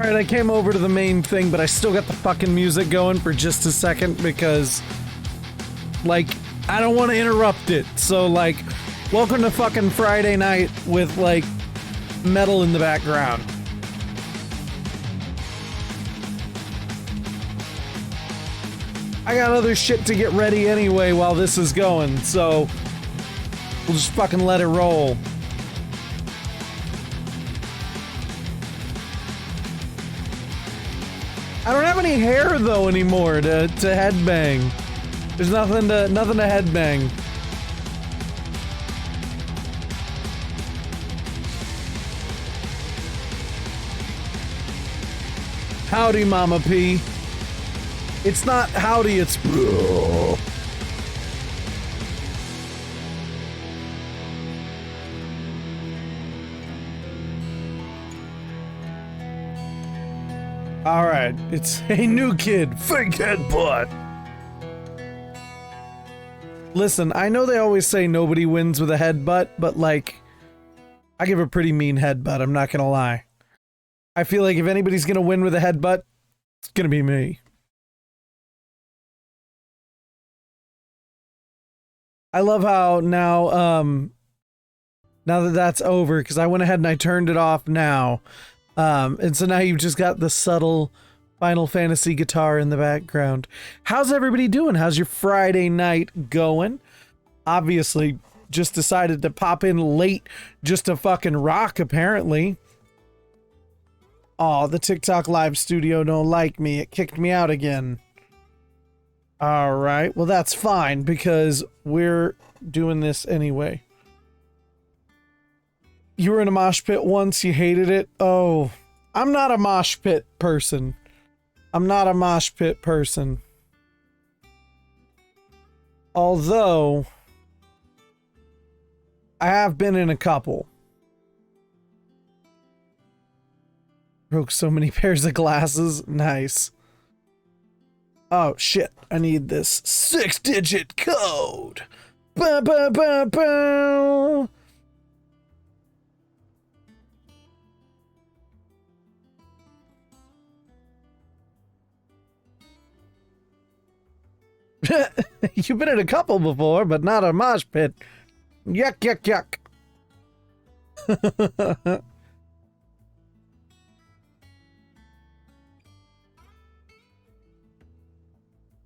Alright, I came over to the main thing, but I still got the fucking music going for just a second because, like, I don't want to interrupt it. So, like, welcome to fucking Friday night with, like, metal in the background. I got other shit to get ready anyway while this is going, so we'll just fucking let it roll. I don't have any hair though anymore to headbang. There's nothing to headbang. Howdy, Mama P. It's not howdy, it's bro. Alright, it's a new kid, fake headbutt. Listen, I know they always say nobody wins with a headbutt, but like, I give a pretty mean headbutt, I'm not gonna lie. I feel like if anybody's gonna win with a headbutt, it's gonna be me. I love how now that that's over, because I went ahead and I turned it off now. And so now you've just got the subtle Final Fantasy guitar in the background. How's everybody doing? How's your Friday night going? Obviously, just decided to pop in late just to fucking rock, apparently. Aw, the TikTok live studio don't like me. It kicked me out again. Alright, well that's fine, because we're doing this anyway. You were in a mosh pit once, you hated it? Oh, I'm not a mosh pit person. I'm not a mosh pit person. Although, I have been in a couple. Broke so many pairs of glasses. Nice. Oh shit, I need this 6-digit code. Ba ba ba ba. You've been in a couple before, but not a mosh pit. Yuck, yuck, yuck.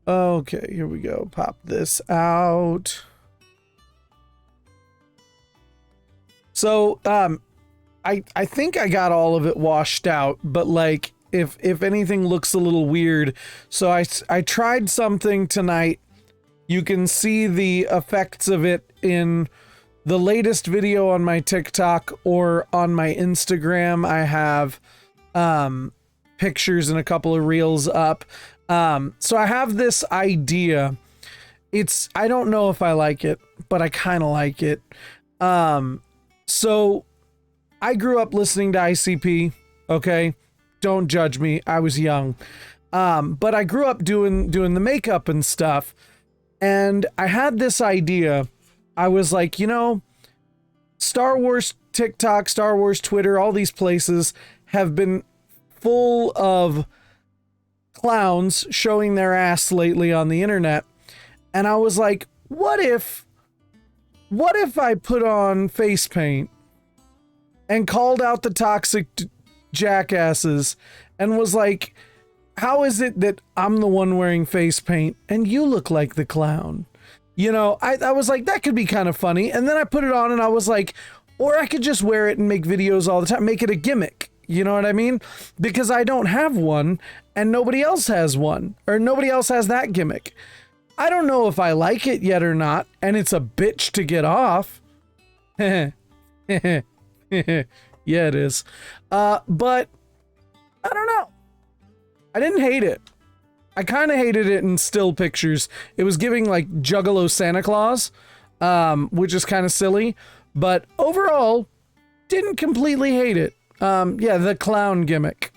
Okay, here we go. Pop this out. So, I think I got all of it washed out, but like, if anything looks a little weird, so I tried something tonight. You can see the effects of it in the latest video on my TikTok or on my Instagram. I have pictures and a couple of reels up. So I have this idea. I don't know if I like it, but I kind of like it. So I grew up listening to ICP, okay? Don't judge me. I was young. But I grew up doing the makeup and stuff. And I had this idea. I was like, you know, Star Wars TikTok, Star Wars Twitter, all these places have been full of clowns showing their ass lately on the internet. And I was like, what if I put on face paint and called out the toxic jackasses and was like, how is it that I'm the one wearing face paint and you look like the clown? You know, I was like, that could be kind of funny. And then I put it on and I was like, or I could just wear it and make videos all the time, make it a gimmick. You know what I mean? Because I don't have one and nobody else has one, or nobody else has that gimmick. I don't know if I like it yet or not, and it's a bitch to get off. Yeah, it is. But I don't know. I didn't hate it. I kind of hated it in still pictures. It was giving like Juggalo Santa Claus, which is kind of silly, but overall, didn't completely hate it. Yeah, the clown gimmick.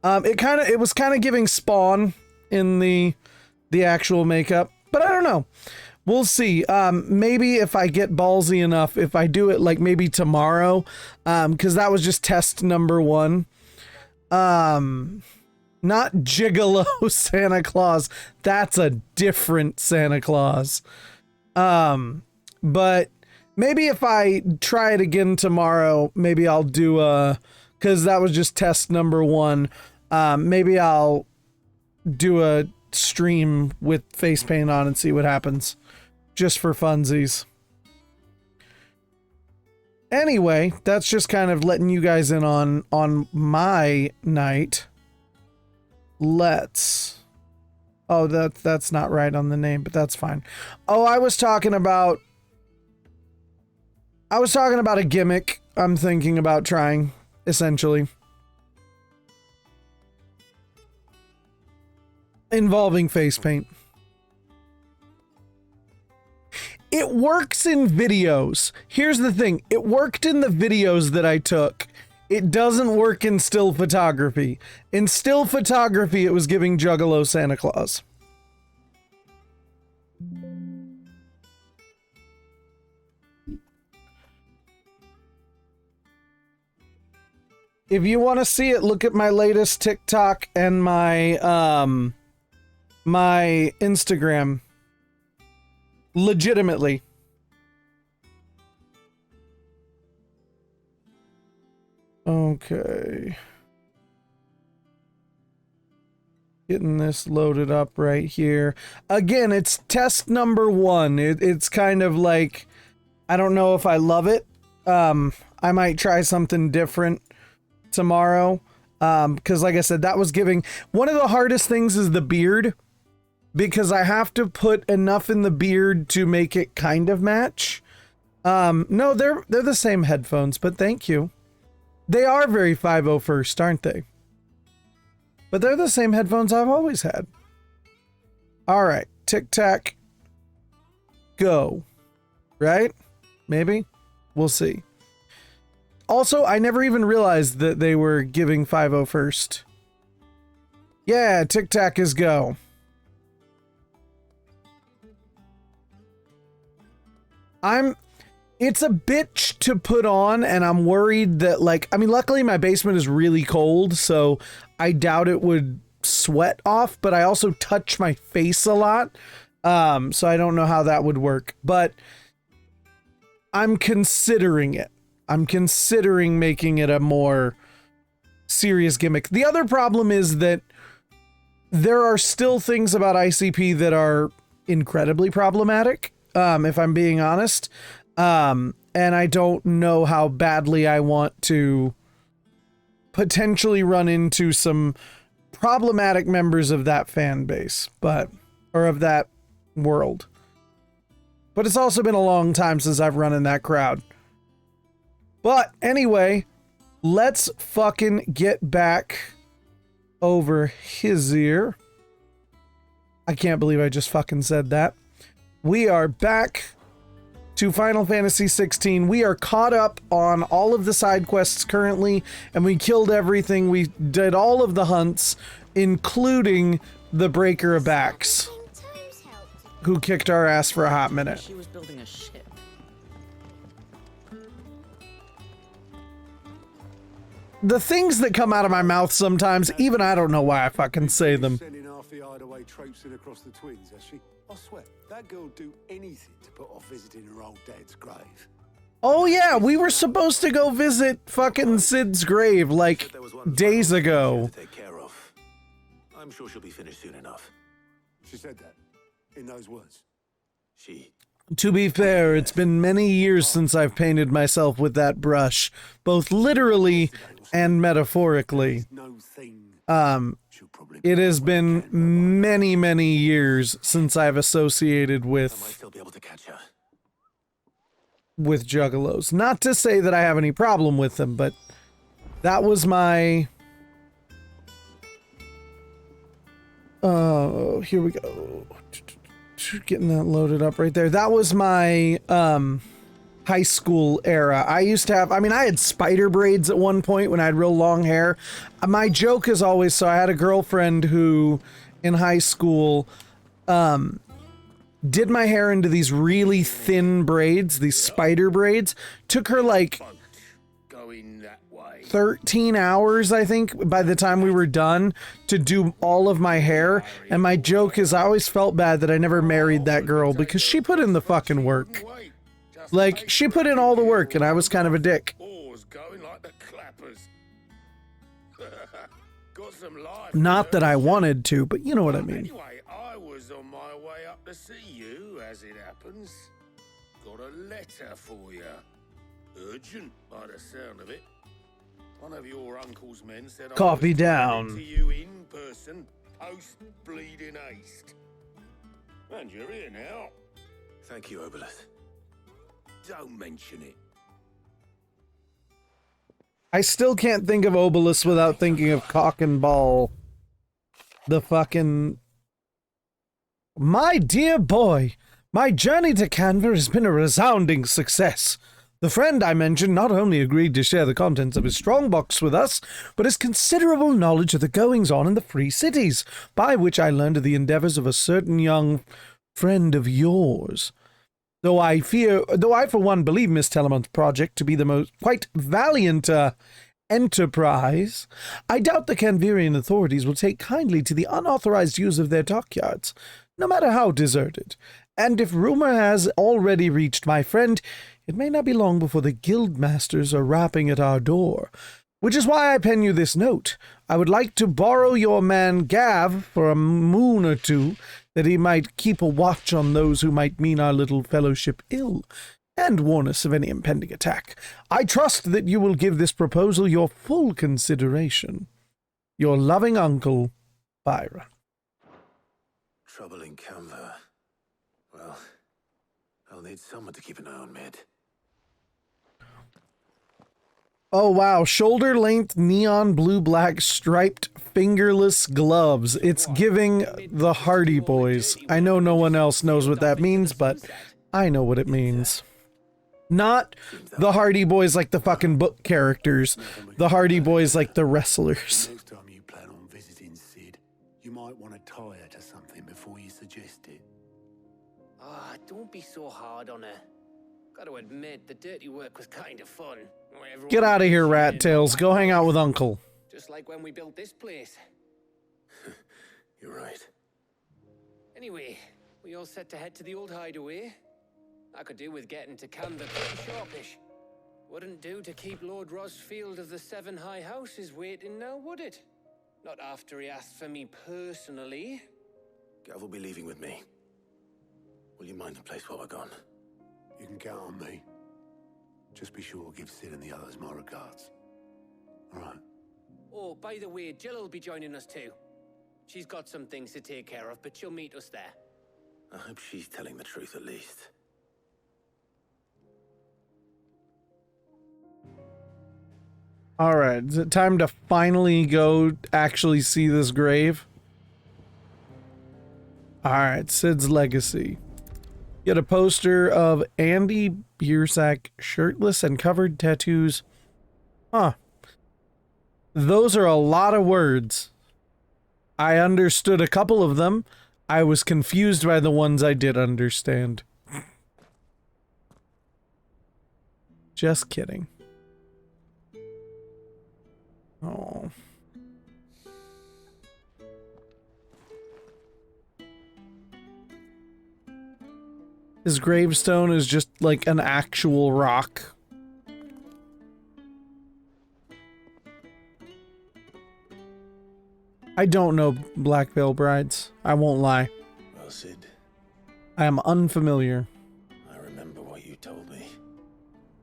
It was kind of giving Spawn in the actual makeup, but I don't know. We'll see. Maybe if I get ballsy enough, if I do it like maybe tomorrow, because that was just test number 1. Not Gigolo Santa Claus. That's a different Santa Claus. But maybe if I try it again tomorrow, maybe I'll do because that was just test number 1. Maybe I'll do a stream with face paint on and see what happens. Just for funsies. Anyway, that's just kind of letting you guys in on my night. Oh, that's not right on the name, but that's fine. Oh, I was talking about a gimmick I'm thinking about trying, essentially. Involving face paint. It works in videos. Here's the thing. It worked in the videos that I took. It doesn't work in still photography. In still photography, it was giving Juggalo Santa Claus. If you want to see it, look at my latest TikTok and my my Instagram. Legitimately. Okay. Getting this loaded up right here. Again, it's test number 1. It's kind of like, I don't know if I love it. I might try something different tomorrow. Because like I said, that was giving... One of the hardest things is the beard. Because I have to put enough in the beard to make it kind of match. No, they're the same headphones, but thank you. They are very 501st, aren't they? But they're the same headphones I've always had. All right, tic-tac, go. Right? Maybe? We'll see. Also, I never even realized that they were giving 501st. Yeah, tic-tac is go. It's a bitch to put on, and I'm worried that, like, I mean, luckily my basement is really cold, so I doubt it would sweat off, but I also touch my face a lot, so I don't know how that would work, but I'm considering it. I'm considering making it a more serious gimmick. The other problem is that there are still things about ICP that are incredibly problematic, if I'm being honest. And I don't know how badly I want to potentially run into some problematic members of that fan base, or of that world. But it's also been a long time since I've run in that crowd. But anyway, let's fucking get back over his ear. I can't believe I just fucking said that. We are back to Final Fantasy XVI. We are caught up on all of the side quests currently, and we killed everything. We did all of the hunts, including the Breaker of Backs, who kicked our ass for a hot minute. She was building a ship. The things that come out of my mouth sometimes, even I don't know why I fucking say them. Sending half the hideaway traipsing across the twins, has she? I swear, that girl would do anything to put off visiting her old dad's grave. Oh yeah, we were supposed to go visit fucking Sid's grave like days ago. To take care of. I'm sure she'll be finished soon enough. She said that in those words. She... To be fair, it's been many years since I've painted myself with that brush, both literally and metaphorically. It has been many, many years since I've associated with juggalos. Not to say that I have any problem with them, but that was my... Oh, here we go. Getting that loaded up right there. That was my high school era. I used to have, I mean, I had spider braids at one point when I had real long hair. My joke is always, so I had a girlfriend who in high school did my hair into these really thin braids, these spider braids. Took her like going that way. 13 hours, I think, by the time we were done to do all of my hair. And my joke is I always felt bad that I never married that girl because she put in the fucking work. Like, she put in all the work and I was kind of a dick. Not that I wanted to, but you know what I mean. Anyway, I was on my way up to see you, as it happens. Got a letter for you. Urgent, by the sound of it. One of your uncle's men said Copy I was down. to you in person, post bleeding haste. And you're here now. Thank you, Obelus. Don't mention it. I still can't think of Obelus without thinking of Cock and Ball. The fucking... My dear boy, my journey to Canva has been a resounding success. The friend I mentioned not only agreed to share the contents of his strongbox with us, but has considerable knowledge of the goings-on in the Free Cities, by which I learned of the endeavors of a certain young friend of yours. Though I for one believe Miss Telemont's project to be the most quite valiant enterprise, I doubt the Canverian authorities will take kindly to the unauthorized use of their dockyards, no matter how deserted. And if rumor has already reached my friend, it may not be long before the guildmasters are rapping at our door. Which is why I pen you this note. I would like to borrow your man Gav for a moon or two, that he might keep a watch on those who might mean our little fellowship ill, and warn us of any impending attack. I trust that you will give this proposal your full consideration. Your loving uncle, Byron. Trouble in Canva. Well, I'll need someone to keep an eye on Mid. Oh wow, shoulder-length neon blue-black striped fingerless gloves. It's giving the Hardy Boys. I know no one else knows what that means, but I know what it means. Not the Hardy Boys like the fucking book characters. The Hardy Boys like the wrestlers. Next time you plan on visiting Sid, you might want to tie her to something before you suggest it. Ah, don't be so hard on her. Gotta admit, the dirty work was kind of fun. Get out of here, Rat Tails. Go hang out with Uncle. Just like when we built this place. You're right. Anyway, we all set to head to the old hideaway. I could do with getting to Canva pretty sharpish. Wouldn't do to keep Lord Rosfield of the Seven High Houses waiting now, would it? Not after he asked for me personally. Gav will be leaving with me. Will you mind the place while we're gone? You can count on me. Just be sure to give Sid and the others my regards. All right. Oh, by the way, Jill will be joining us too. She's got some things to take care of, but she'll meet us there. I hope she's telling the truth at least. All right, is it time to finally go actually see this grave? All right, Sid's legacy. Get a poster of Andy Biersack shirtless and covered tattoos. Huh. Those are a lot of words. I understood a couple of them. I was confused by the ones I did understand. Just kidding. Oh. His gravestone is just like an actual rock. I don't know Black Veil Brides. I won't lie. Well, Sid, I am unfamiliar. I remember what you told me.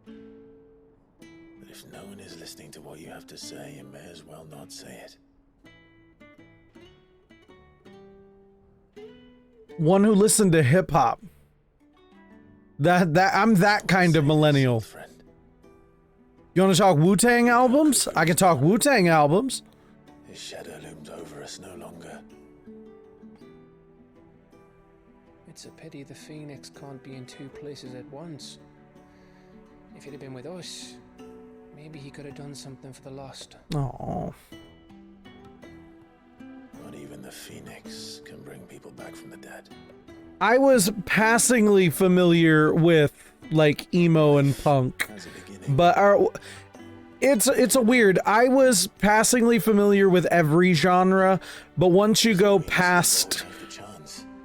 But if no one is listening to what you have to say, you may as well not say it. One who listened to hip hop. I'm that kind of millennial. You want to talk Wu-Tang albums? I can talk Wu-Tang albums. His shadow looms over us no longer. It's a pity the Phoenix can't be in two places at once. If he'd have been with us, maybe he could have done something for the lost. Oh. Not even the Phoenix can bring people back from the dead. I was passingly familiar with like emo and punk, but It's a weird. I was passingly familiar with every genre, but once you go past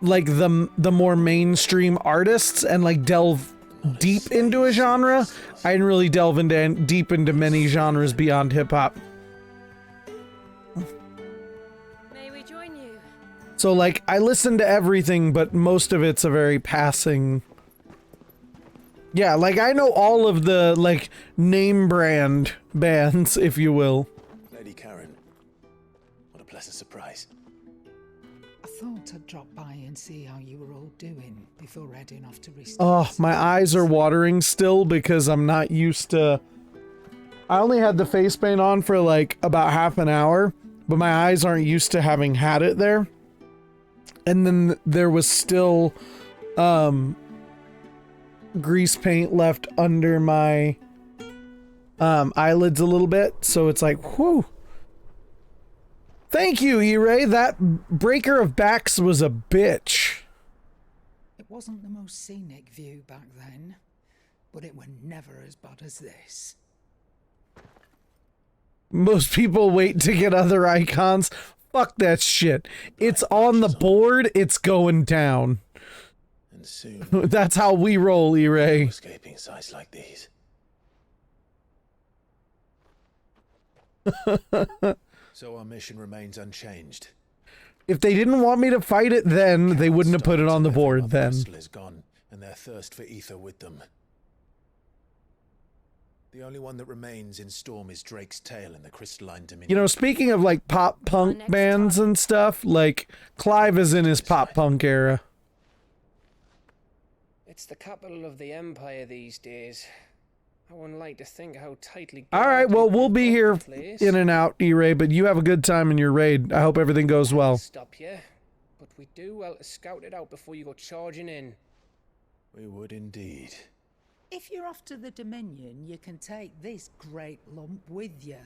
like the more mainstream artists and like delve deep into a genre, I didn't really delve into deep into many genres beyond hip hop. May we join you? So like I listen to everything, but most of it's a very passing. Yeah, like I know all of the like name brand bands, if you will. Lady Karen, what a pleasant surprise. I thought I'd drop by and see how you were all doing before heading off to restart. Oh, my eyes are watering still because I'm not used to... I only had the face paint on for like about half an hour, but my eyes aren't used to having had it there. And then there was still grease paint left under my eyelids a little bit, so it's like, whew. Thank you, E-Ray. That breaker of backs was a bitch. It wasn't the most scenic view back then, but it were never as bad as this. Most people wait to get other icons. Fuck that shit. It's on the board, it's going down. And soon, That's how we roll, E-Ray. escaping sights like these. So our mission remains unchanged. If they didn't want me to fight it then, they wouldn't have put it on the board then. Is gone, and their thirst for ether with them. The only one that remains in Storm is Drake's Tail in the Crystalline Dominion. You know, speaking of like pop punk bands and stuff, like Clive is in his pop punk era. It's the capital of the Empire these days. I wouldn't like to think how tightly... All right, well, we'll be here place. in and out, E-Ray, but you have a good time in your raid. I hope everything goes well. Stop you, but we do well to scout it out before you go charging in. We would indeed. If you're off to the Dominion, you can take this great lump with you.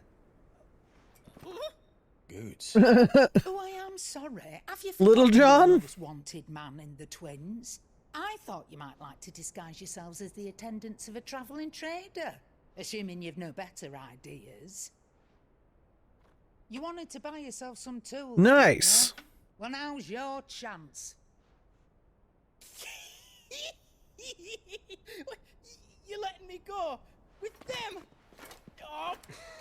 Goetz. Oh, I am sorry. Have you Little forgotten John? the most wanted man in the Twins? I thought you might like to disguise yourselves as the attendants of a travelling trader, assuming you've no better ideas. You wanted to buy yourself some tools. Nice. didn't you? Well, now's your chance. You're letting me go with them? Oh,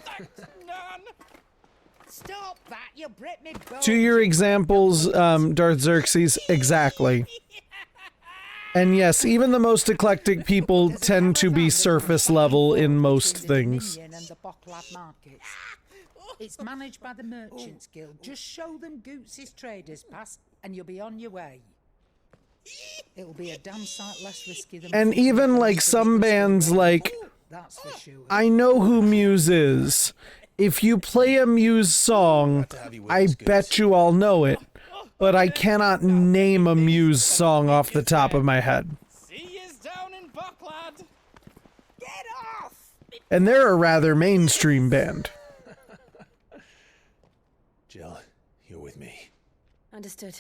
thanks, Nan. Stop that! You'll break me bones. To your examples, Darth Xerxes, exactly. And yes, even the most eclectic people tend to be surface level in most things. It's managed by the Merchants Guild. Just show them Goetz's Traders Pass and you'll be on your way. It'll be a damn sight less risky than... And even like some bands like... That's for sure. I know who Muse is. If you play a Muse song, I bet you all know it. But I cannot name a Muse song off the top of my head. See yous down in Bucklad. Get off! And they're a rather mainstream band. Jill, you're with me. Understood.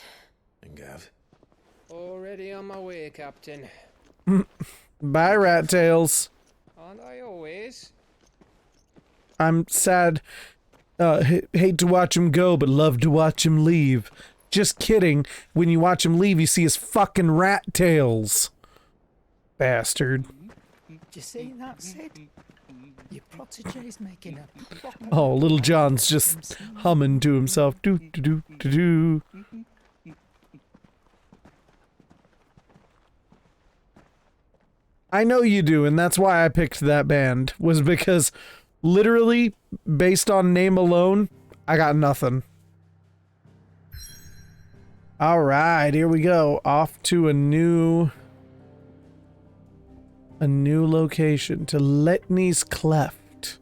And Gav. Already on my way, Captain. Bye, Rat Tails. Aren't I always? I'm sad. Hate to watch him go, but love to watch him leave. Just kidding. When you watch him leave, you see his fucking rat tails. Bastard. Did you see that, Sid? Your protégé's making a proper... Oh, little John's just humming to himself. Do do do do do. I know you do, and that's why I picked that band. Was because, literally, based on name alone, I got nothing. Alright, here we go. Off to a new location, to Letney's Cleft.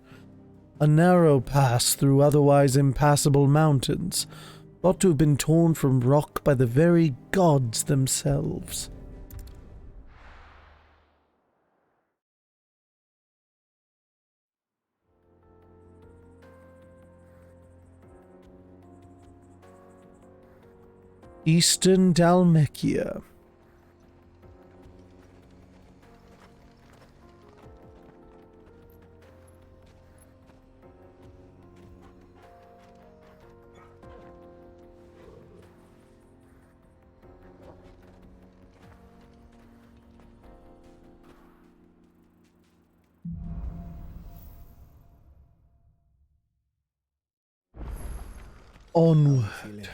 A narrow pass through otherwise impassable mountains, thought to have been torn from rock by the very gods themselves. Eastern Dalmekia. Onward.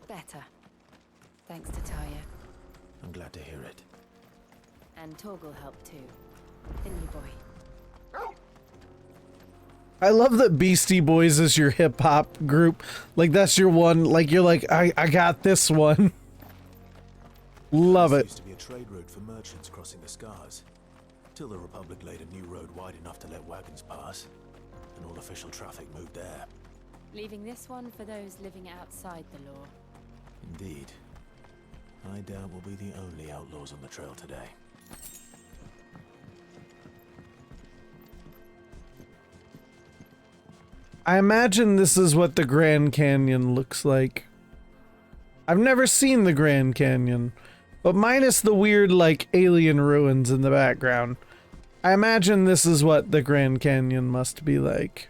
Better. Thanks to Taya. I'm glad to hear it. And Torgal helped too. Didn't you, boy? I love that Beastie Boys is your hip hop group. Like that's your one. Like you're like I got this one. Love This it. used to be a trade route for merchants crossing the Scars, till the Republic laid a new road wide enough to let wagons pass, and all official traffic moved there. Leaving this one for those living outside the law. Indeed. I doubt we'll be the only outlaws on the trail today. I imagine this is what the Grand Canyon looks like. I've never seen the Grand Canyon, but minus the weird, like, alien ruins in the background, I imagine this is what the Grand Canyon must be like.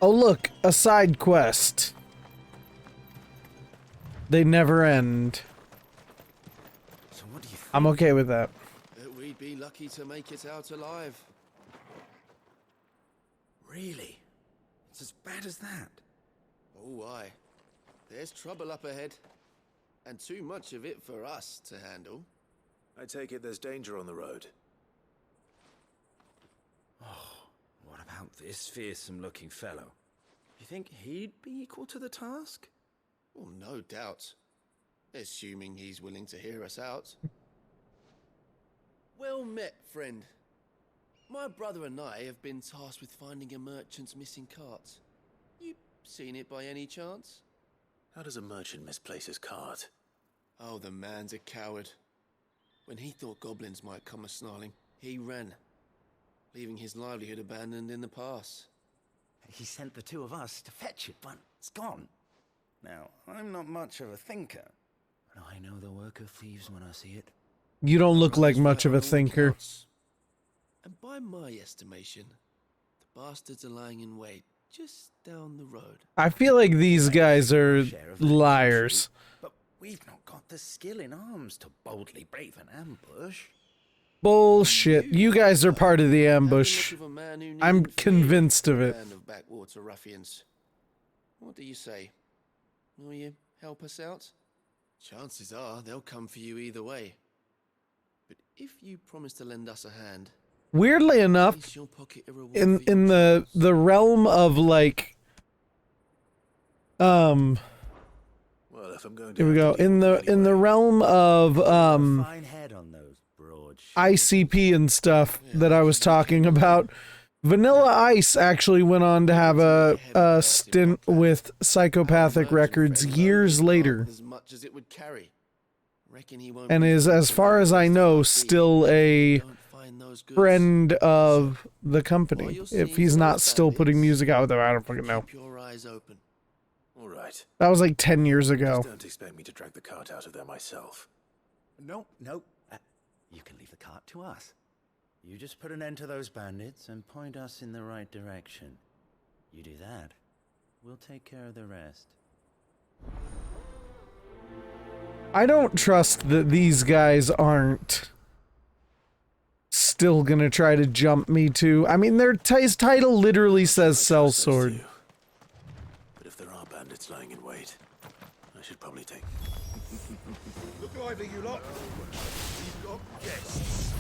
Oh look, a side quest. They never end. So what do you think? I'm okay with that. That we'd be lucky to make it out alive. Really? It's as bad as that? Oh, aye. There's trouble up ahead. And too much of it for us to handle. I take it there's danger on the road. What about this fearsome-looking fellow? You think he'd be equal to the task? Well, no doubt. Assuming he's willing to hear us out. Well met, friend. My brother and I have been tasked with finding a merchant's missing cart. You seen it by any chance? How does a merchant misplace his cart? Oh, the man's a coward. When he thought goblins might come a-snarling, he ran, leaving his livelihood abandoned in the pass. He sent the two of us to fetch it, but it's gone. Now, I'm not much of a thinker, but I know the work of thieves when I see it. You don't look like much of a thinker. And by my estimation, the bastards are lying in wait just down the road. I feel like these guys are liars. But we've not got the skill in arms to boldly brave an ambush. Bullshit. You guys are part of the ambush. I'm convinced of it. Band of backwater ruffians. What do you say? Will you help us out? Chances are they'll come for you either way. But if you promise to lend us a hand, Weirdly enough, in the realm of like Well, if I'm going to here we go. In the realm of Fine head on those broad ICP and stuff that I was talking about, Vanilla Ice actually went on to have a stint with Psychopathic Records years later, as much as it would carry. Reckon he won't and is, as far as I know, still a friend of the company. If he's not still putting music out there, I don't fucking know. Keep your eyes open. All right. That was like 10 years ago. Just don't expect me to drag the cart out of there myself. No. You can leave the cart to us. You just put an end to those bandits and point us in the right direction. You do that, we'll take care of the rest. I don't trust that these guys aren't still gonna try to jump me too. I mean, his title literally says sellsword. But if there are bandits lying in wait, I should probably take... Look lively, you lot. We've got guests.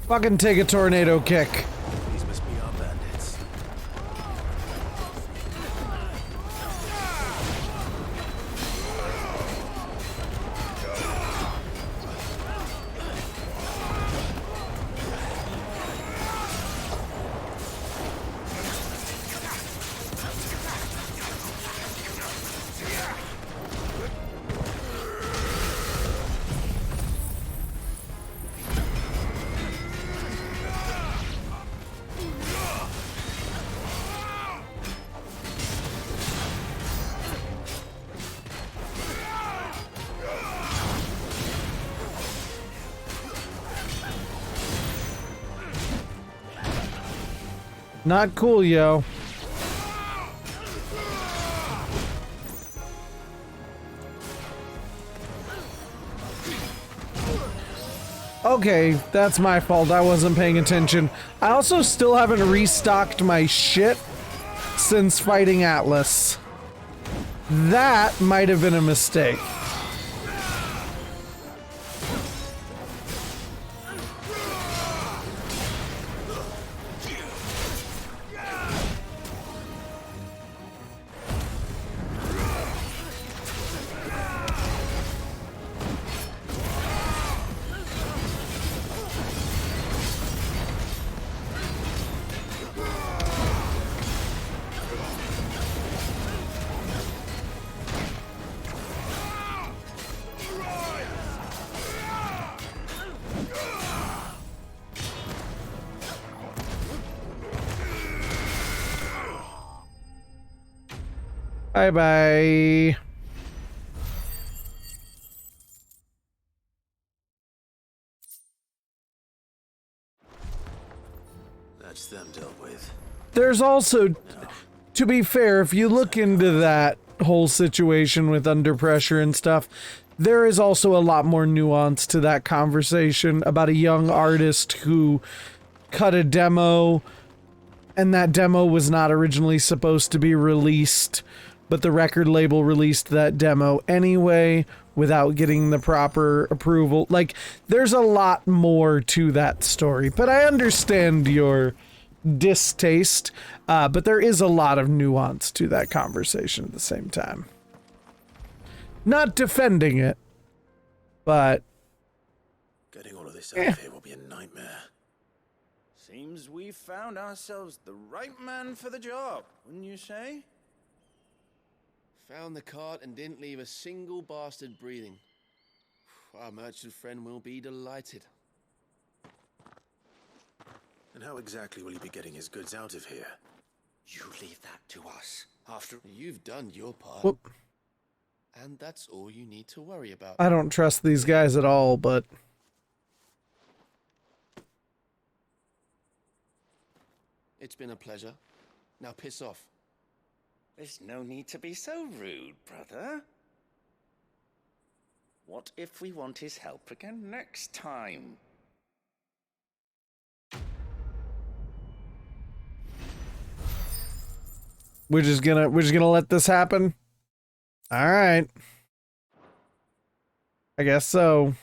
Fucking take a tornado kick. These must be our bandits. Not cool, yo. Okay, that's my fault. I wasn't paying attention. I also still haven't restocked my shit since fighting Atlas. That might have been a mistake. Bye-bye. That's them dealt with. There's also, to be fair, if you look into that whole situation with Under Pressure and stuff, there is also a lot more nuance to that conversation about a young artist who cut a demo, and that demo was not originally supposed to be released, but the record label released that demo anyway without getting the proper approval. Like, there's a lot more to that story, but I understand your distaste, but there is a lot of nuance to that conversation at the same time. Not defending it, but Getting all of this out of here will be a nightmare. Seems we found ourselves the right man for the job, wouldn't you say? Found the cart and didn't leave a single bastard breathing. Our merchant friend will be delighted. And how exactly will he be getting his goods out of here? You leave that to us. After You've done your part. Whoop. And that's all you need to worry about. I don't trust these guys at all, but It's been a pleasure. Now piss off. There's no need to be so rude, brother. What if we want his help again next time? we're just gonna let this happen. All right. I guess so.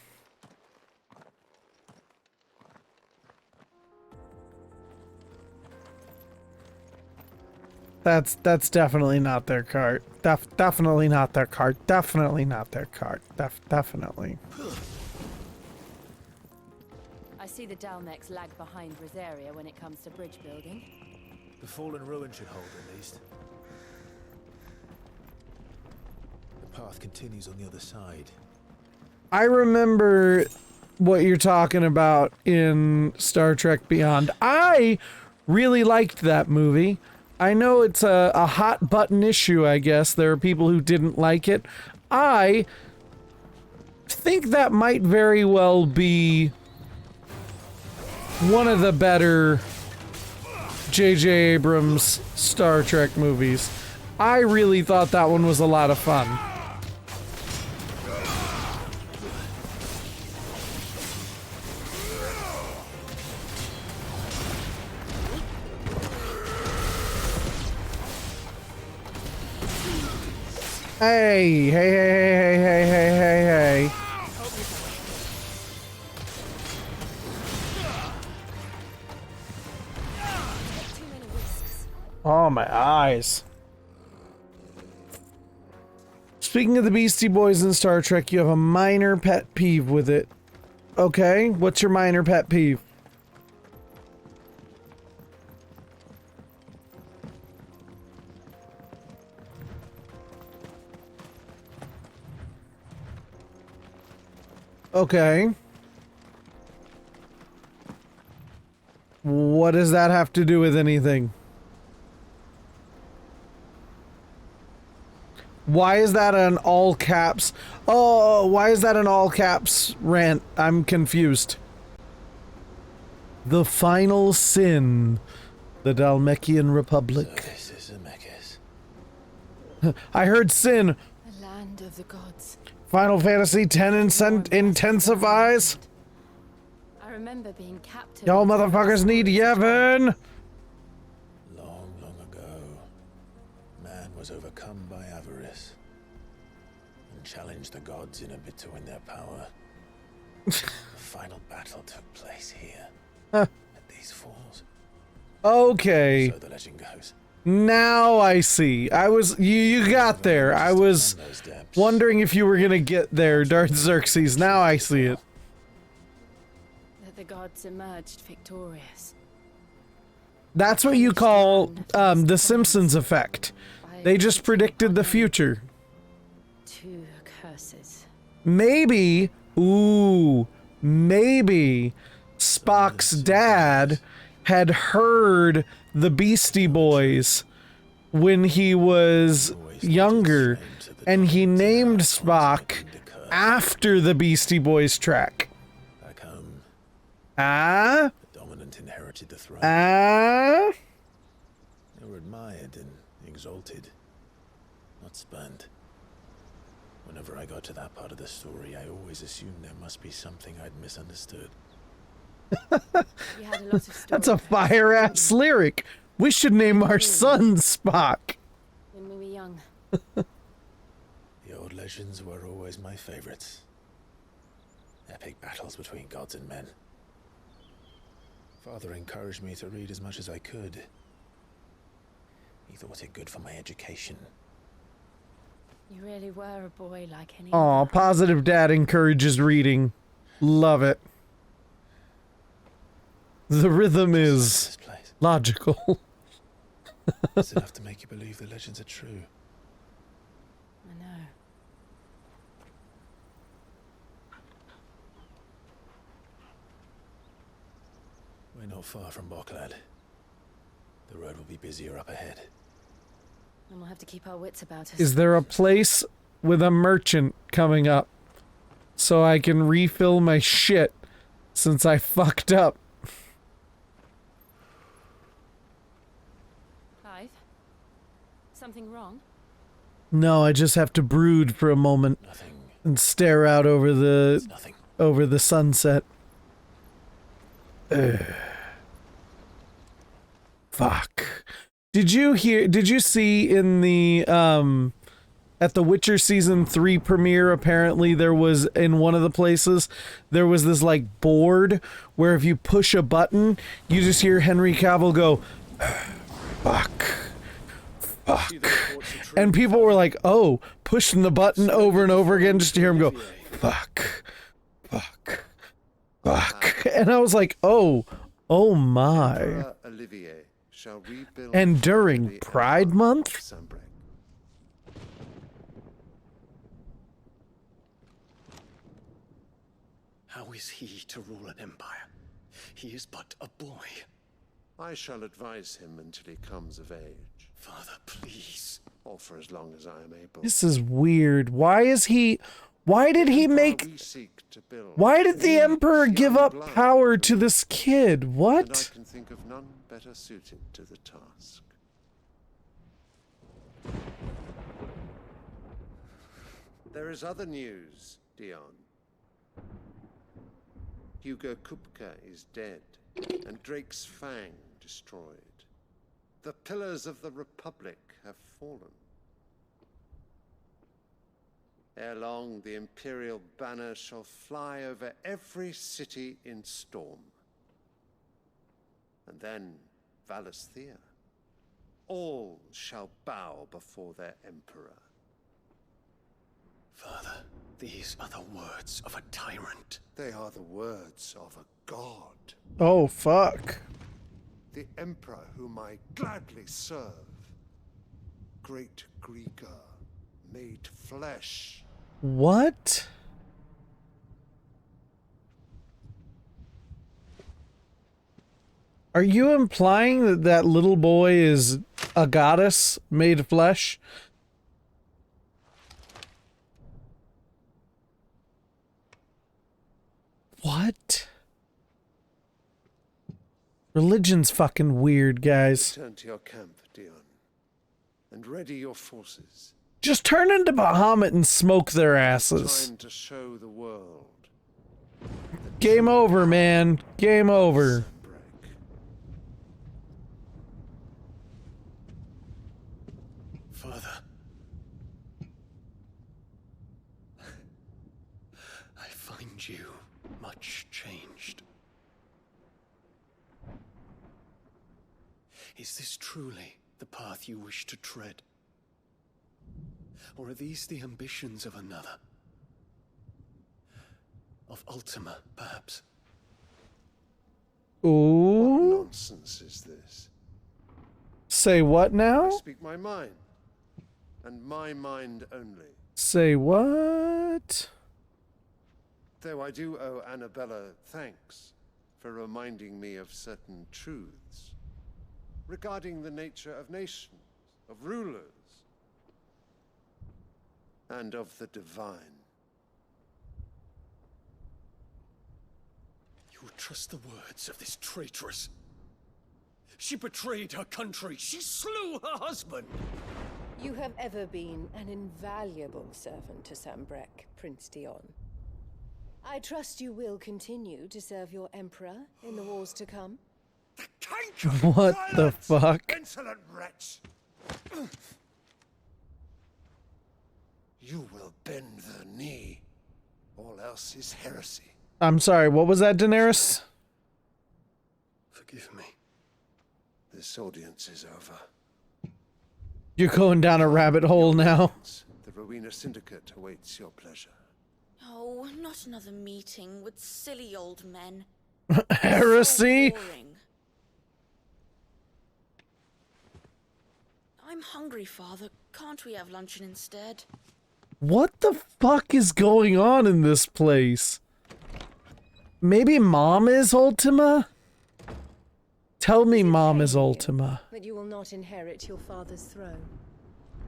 That's definitely not their cart. Definitely not their cart. Definitely not their cart. Definitely. I see the Dalmex lag behind Rosaria when it comes to bridge building. The fallen ruin should hold at least. The path continues on the other side. I remember what you're talking about in Star Trek Beyond. I really liked that movie. I know it's a hot button issue, I guess. There are people who didn't like it. I think that might very well be one of the better J.J. Abrams Star Trek movies. I really thought that one was a lot of fun. Hey, hey, hey, hey, hey, hey, hey, hey. Oh, my eyes. Speaking of the Beastie Boys in Star Trek, you have a minor pet peeve with it. Okay, what's your minor pet peeve? Okay. What does that have to do with anything? Why is that an all caps? Oh, why is that an all caps rant? I'm confused. The final sin. The Dalmekian Republic. So this is Zemeckis. I heard Sin. The land of the gods. Final Fantasy X intensifies. I remember being captive. Y'all motherfuckers need Yevon. Long, long ago, man was overcome by avarice and challenged the gods in a bid to win their power. The final battle took place here, at these falls. Okay. So the legend goes. Now I see. You got there. I was wondering if you were gonna get there, Darth Xerxes. Now I see it. That the gods emerged victorious. That's what you call the Simpsons effect. They just predicted the future. Two curses. Maybe, maybe Spock's dad had heard the Beastie Boys when he was younger, and he named Spock after the Beastie Boys track. Back home, Ah? the dominant inherited the throne. Ah? They were admired and exalted, not spurned. Whenever I got to that part of the story, I always assumed there must be something I'd misunderstood. We had a lot of That's a fire-ass lyric. We should name our son Spock. when we were young. The old legends were always my favorites. Epic battles between gods and men. Father encouraged me to read as much as I could. He thought it good for my education. You really were a boy like any Aw, other. positive dad encourages reading. Love it. The rhythm is This place. logical. It's enough to make you believe the legends are true. I know. We're not far from Boklad. The road will be busier up ahead. And we'll have to keep our wits about us. Is there a place with a merchant coming up so I can refill my shit since I fucked up? Clive? Something wrong? No, I just have to brood for a moment Nothing. and stare out over It's nothing. the sunset. Ugh. Fuck. Did you see in the at the Witcher season 3 premiere, apparently there was, in one of the places, there was this like board where if you push a button, you just hear Henry Cavill go, fuck. Fuck. And people were like, oh, pushing the button over and over again just to hear him go, fuck. Fuck. Fuck. And I was like, oh my. Emperor Olivier shall rebuild And during the Pride empire Month? of Sanbreque. How is he to rule an empire? He is but a boy. I shall advise him until he comes of age, Father, please. or for as long as I am able. This is weird. Why did he make, We seek to build why did the Emperor give young up blood power of to the this kid? and I What? can think of none better suited to the task. There is other news, Dion. Hugo Kupka is dead, and Drake's Fang destroyed. The pillars of the Republic have fallen. Ere long, the Imperial banner shall fly over every city in Storm. And then Valisthea. All shall bow before their Emperor. Father, these are the words of a tyrant. They are the words of a god. Oh, fuck. The Emperor whom I gladly serve. Great Grieger, made flesh. What? Are you implying that that little boy is a goddess made flesh? What? Religion's fucking weird, guys. Return to your camp, Dion, and ready your forces. Just turn into Bahamut and smoke their asses. Time to show the world. Game over, man. Game over. Father. I find you much changed. Is this truly the path you wish to tread? Or are these the ambitions of another? Of Ultima, perhaps? Ooh. What nonsense is this? Say what now? I speak my mind, and my mind only. Say what? Though I do owe Annabella thanks for reminding me of certain truths regarding the nature of nations, of rulers, and of the divine. You would trust the words of this traitress? She betrayed her country. She slew her husband. You have ever been an invaluable servant to Sambrek, Prince Dion. I trust you will continue to serve your emperor in the wars to come. What the fuck? Insolent wretch! You will bend the knee. All else is heresy. I'm sorry, what was that, Daenerys? Forgive me. This audience is over. You're going down a rabbit hole now. The Rowena Syndicate awaits your pleasure. Oh, not another meeting with silly old men. Heresy? So boring. I'm hungry, Father. Can't we have luncheon instead? What the fuck is going on in this place? Maybe Mom is Ultima? Tell me Mom is Ultima. That you will not inherit your father's throne.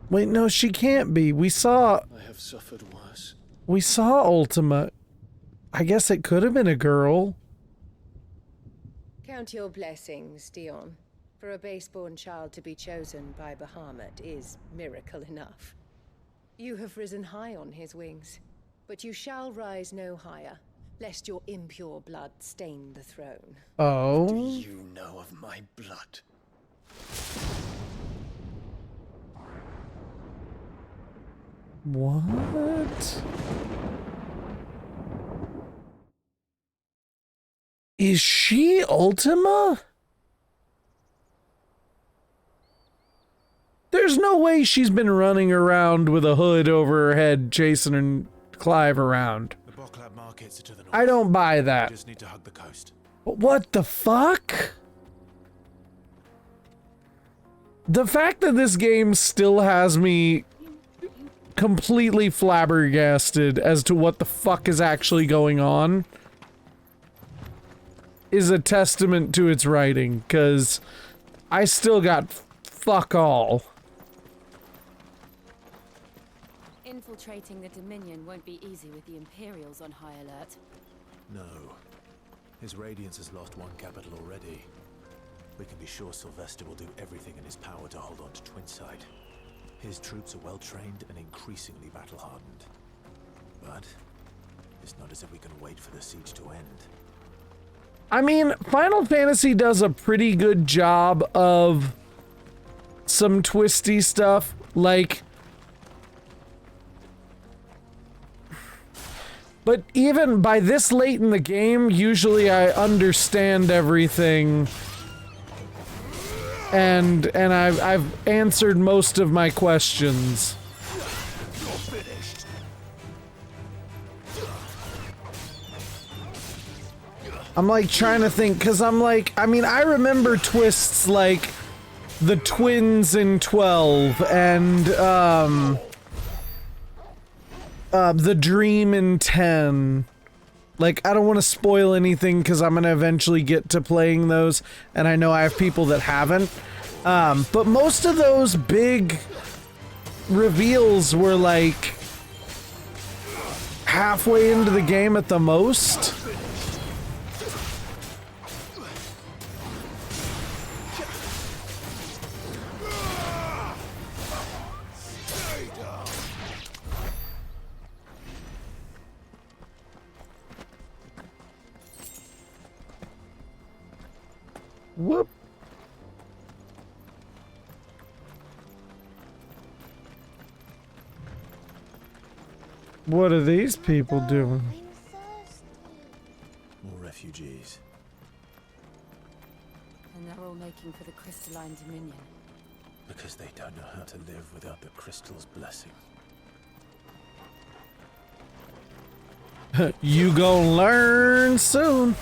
Wait, no, she can't be. We saw I have suffered worse. We saw Ultima. I guess it could have been a girl. Count your blessings, Dion. For a base-born child to be chosen by Bahamut is miracle enough. You have risen high on his wings, but you shall rise no higher, lest your impure blood stain the throne. Oh. Do you know of my blood? What? Is she Ultima? There's no way she's been running around with a hood over her head chasing Clive around. The Boklab markets are to the north. I don't buy that. You just need to hug the coast. But what the fuck? The fact that this game still has me completely flabbergasted as to what the fuck is actually going on is a testament to its writing, because I still got fuck all. Infiltrating the Dominion won't be easy with the Imperials on high alert. No. His Radiance has lost one capital already. We can be sure Sylvester will do everything in his power to hold on to Twinside. His troops are well trained and increasingly battle-hardened. But it's not as if we can wait for the siege to end. I mean, Final Fantasy does a pretty good job of some twisty stuff, like... But even by this late in the game, usually I understand everything. And I've answered most of my questions. I'm like trying to think, because I'm like, I mean, I remember twists like the twins in 12 and the dream in 10. Like, I don't want to spoil anything because I'm going to eventually get to playing those, and I know I have people that haven't. But most of those big reveals were like halfway into the game at the most. Whoop. What are these people doing? More refugees. And they're all making for the crystalline dominion. Because they don't know how to live without the crystal's blessing. You gon' learn soon.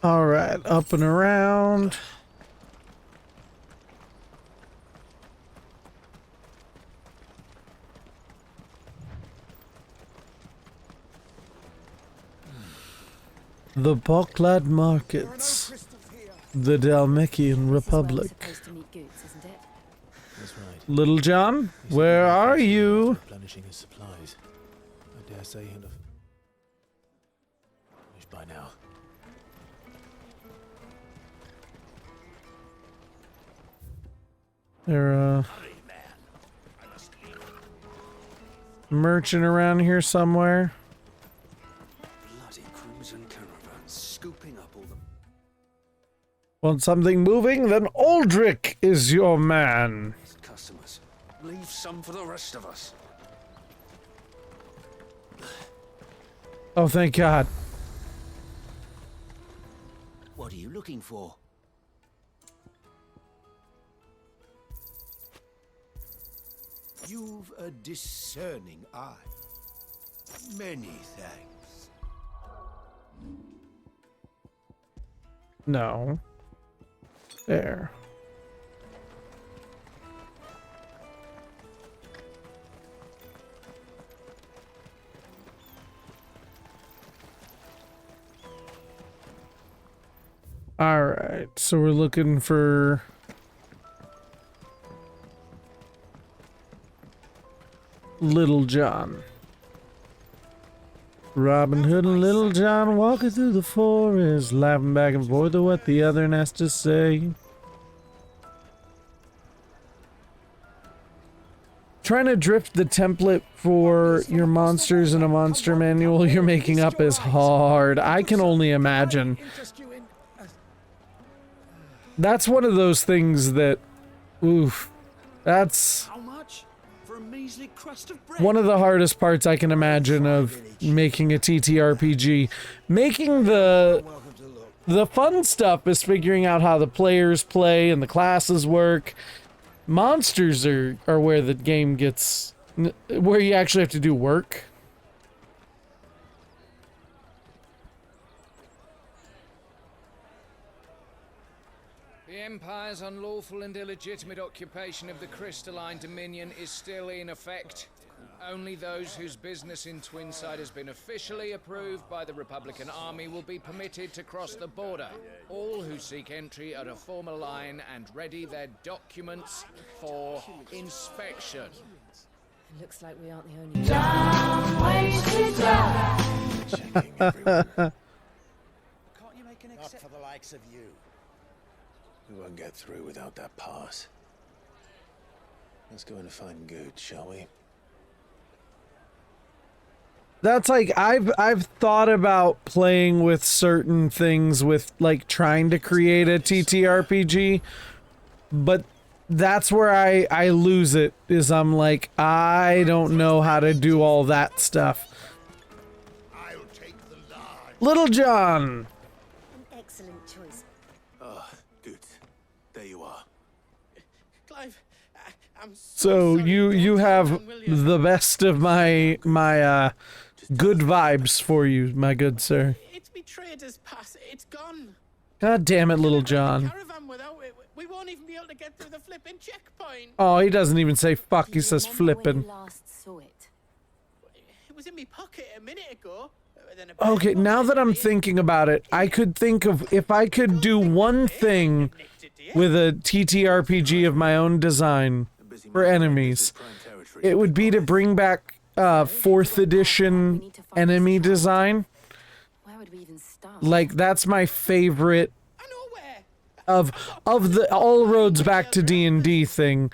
All right, up and around. The Boklad Markets. The Dalmatian Republic. Supposed to meet Goetz, isn't it? That's right. Little John, where are you? Replenishing his supplies. I dare say he'll have finished by now. They're merchant around here somewhere. Bloody crimson caravans scooping up all the... Want something moving? Then Aldrich is your man. customers. Leave some for the rest of us. Oh, thank God. What are you looking for? You've a discerning eye. Many thanks. No. There. All right, so we're looking for Little John. Robin Hood and Little John walking through the forest, laughing back and forth at what the other has to say. Trying to drift the template for your monsters in a monster manual you're making up is hard. I can only imagine. That's one of those things that, oof, that's How much? For a measly crust of bread? one of the hardest parts I can imagine of making a TTRPG. Making the fun stuff is figuring out how the players play and the classes work. Monsters are where the game gets, where you actually have to do work. The Empire's unlawful and illegitimate occupation of the crystalline dominion is still in effect. Only those whose business in Twinside has been officially approved by the Republican Army will be permitted to cross the border. All who seek entry are to form a line and ready their documents for inspection. It looks like we aren't the only Not for the likes of you. We won't get through without that pass. Let's go and find Goetz, shall we? That's like, I've thought about playing with certain things with like trying to create a TTRPG, but that's where I lose it, is I'm like, I don't know how to do all that stuff. I'll take the large. Little John! An excellent choice. Ah, Goetz. There you are. Clive, I'm So you have the best of my good vibes for you, my good sir. It's betrayed us, pass. It's gone. God damn it, Little John. Caravan without it, we won't even be able to get through the flipping checkpoint. Oh, he doesn't even say fuck, he says flippin'. Last saw it. It was in my pocket a minute ago. Okay, now that I'm thinking about it, I could think of if I could do one thing with a TTRPG of my own design for enemies, it would be to bring back 4th edition enemy design. Where would we even start? Like, that's my favorite of the all roads back to D&D thing.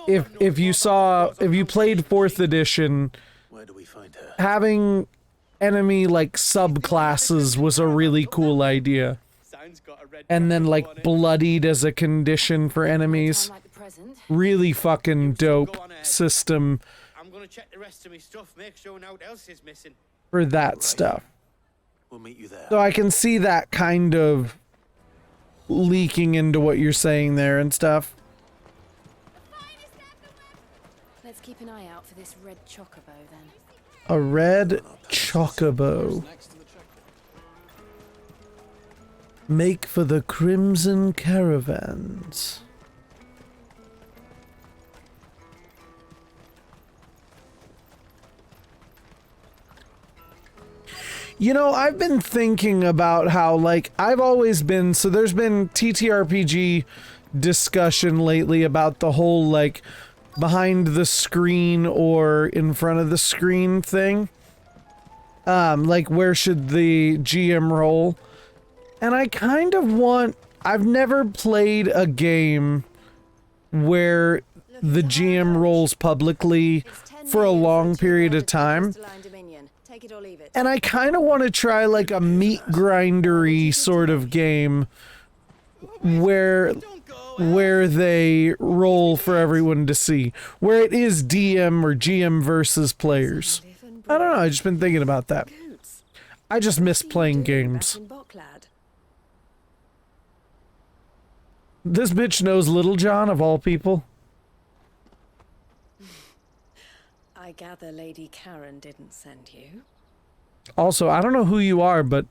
If you played 4th edition, having enemy like subclasses was a really cool idea. And then like bloodied as a condition for enemies. Really fucking dope system I'm gonna check the rest of my stuff, make sure no one else is missing. for that stuff. We'll meet you there. So I can see that kind of leaking into what you're saying there and stuff. Let's keep an eye out for this red chocobo then. A red chocobo. Make for the Crimson Caravans. You know, I've been thinking about how, like, I've always been, so there's been TTRPG discussion lately about the whole, like, behind the screen or in front of the screen thing. Like, where should the GM roll? And I kind of want, I've never played a game where the GM rolls publicly for a long period of time. And I kind of want to try like a meat grindery sort of game where they roll for everyone to see, where it is DM or GM versus players. I don't know, I've just been thinking about that. I just miss playing games. This bitch knows Little John of all people. I gather Lady Karen didn't send you. Also, I don't know who you are, but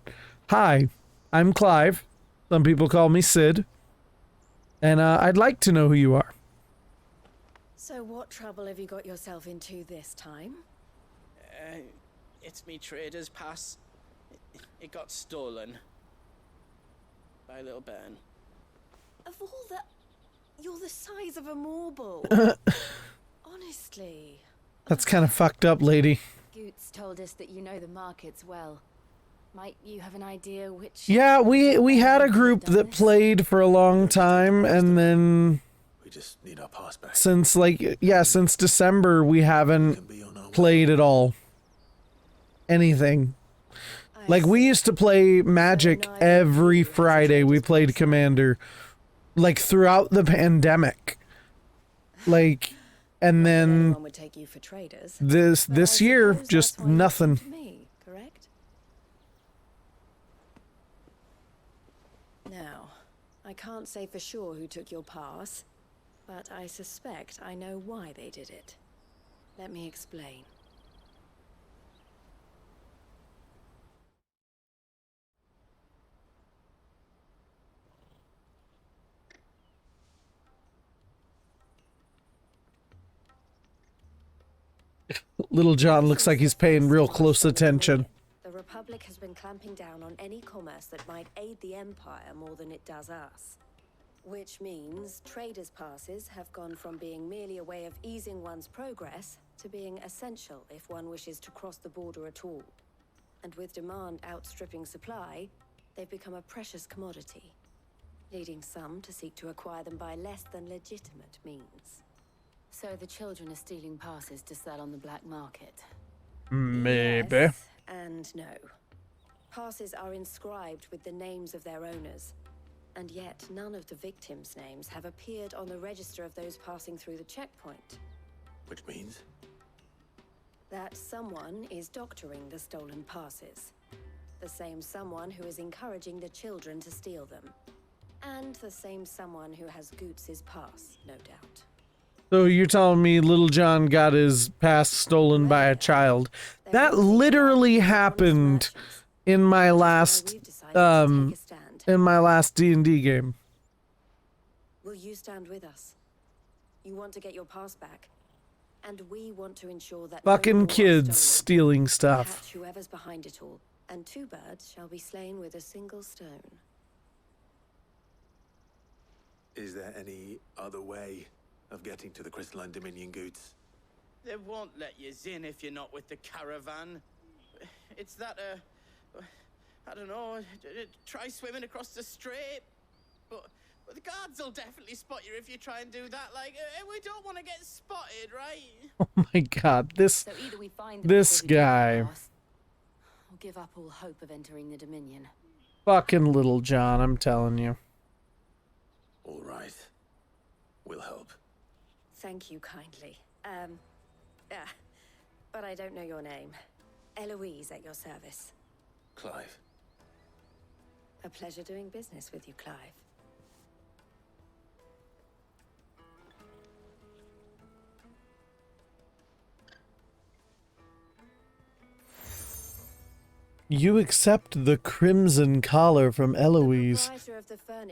hi, I'm Clive. Some people call me Sid. And I'd like to know who you are. So what trouble have you got yourself into this time? It's me trader's pass. It got stolen. By little Ben. Of all the... You're the size of a marble. Honestly. That's kind of fucked up, lady. Goetz told us that you know the markets well. Might you have an idea which... Yeah, we had a group that played for a long time, and then... We just need our pass back. Since, like, yeah, since December, we haven't played at all. Anything. Like, we used to play Magic every Friday. We played Commander. Like, throughout the pandemic. Like, and then... This year, just nothing. Now, I can't say for sure who took your pass, but I suspect I know why they did it. Let me explain. Little John looks like he's paying real close attention. The Republic has been clamping down on any commerce that might aid the Empire more than it does us. Which means traders' passes have gone from being merely a way of easing one's progress to being essential if one wishes to cross the border at all. And with demand outstripping supply, they've become a precious commodity, leading some to seek to acquire them by less than legitimate means. So the children are stealing passes to sell on the black market? Maybe. Yes and no. Passes are inscribed with the names of their owners, and yet none of the victims' names have appeared on the register of those passing through the checkpoint. Which means? That someone is doctoring the stolen passes. The same someone who is encouraging the children to steal them. And the same someone who has Goetz's pass, no doubt. So you're telling me Little John got his pass stolen by a child? That literally happened in my last D&D game. Will you stand with us? You want to get your pass back, and we want to ensure that Fucking kids stealing stuff. catch whoever's behind it all and 2 birds shall be slain with a single stone. Is there any other way of getting to the Crystalline Dominion, Goetz? They won't let you in if you're not with the caravan. It's that, I don't know, try swimming across the strait. But the guards will definitely spot you if you try and do that. Like, we don't want to get spotted, right? Oh my god, this So either we find the this people who guy. did us, or give up all hope of entering the Dominion. Fucking Little John, I'm telling you. All right. We'll help. Thank you kindly. But I don't know your name. Eloise at your service. Clive. A pleasure doing business with you, Clive. You accept the crimson collar from Eloise.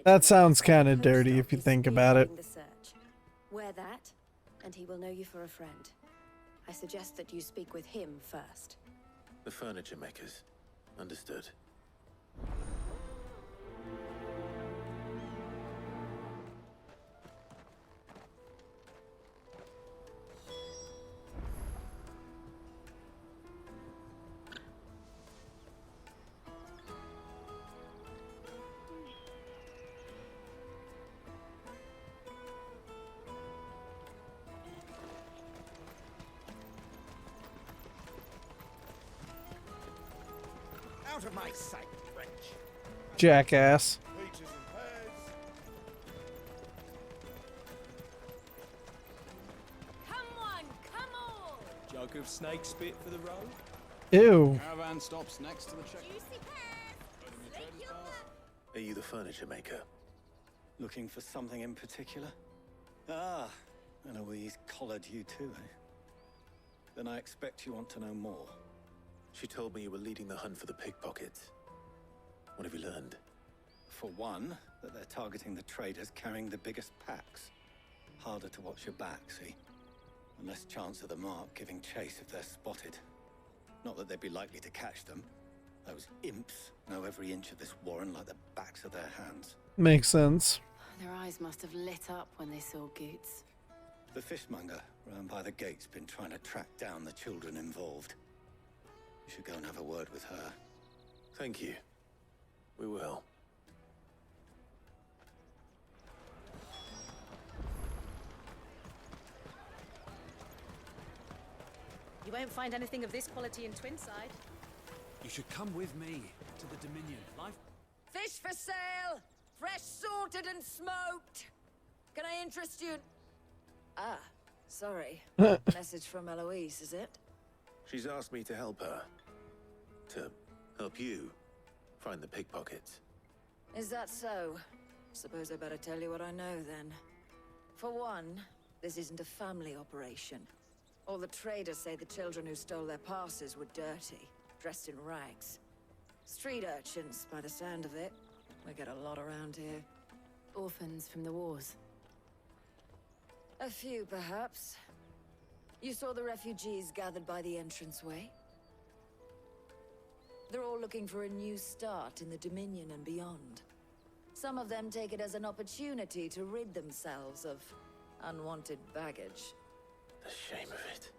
That sounds kind of dirty if you think about it. Wear that, and he will know you for a friend. I suggest that you speak with him first. The furniture makers. Understood. Out of my sight, wretch. Jackass. Peaches and pears. Come on! Jug of snake spit for the road. Ew. Caravan stops next to the check. Are you the furniture maker? Looking for something in particular? Ah, Eloise collared you too, eh? Then I expect you want to know more. She told me you were leading the hunt for the pickpockets. What have you learned? For one, that they're targeting the traders carrying the biggest packs. Harder to watch your back, see? And less chance of the mark giving chase if they're spotted. Not that they'd be likely to catch them. Those imps know every inch of this warren like the backs of their hands. Makes sense. Their eyes must have lit up when they saw Goetz. The fishmonger round by the gate's been trying to track down the children involved. You should go and have a word with her. Thank you. We will. You won't find anything of this quality in Twinside. You should come with me to the Dominion. Life. Fish for sale! Fresh sorted and smoked! Can I interest you? Ah, sorry. Message from Eloise, is it? She's asked me to help her. To help you find the pickpockets. Is that so? Suppose I better tell you what I know then. For one, this isn't a family operation. All the traders say the children who stole their passes were dirty, dressed in rags. Street urchins, by the sound of it. We get a lot around here. Orphans from the wars. A few, perhaps. You saw the refugees gathered by the entranceway? They're all looking for a new start in the Dominion and beyond. Some of them take it as an opportunity to rid themselves of unwanted baggage. The shame of it.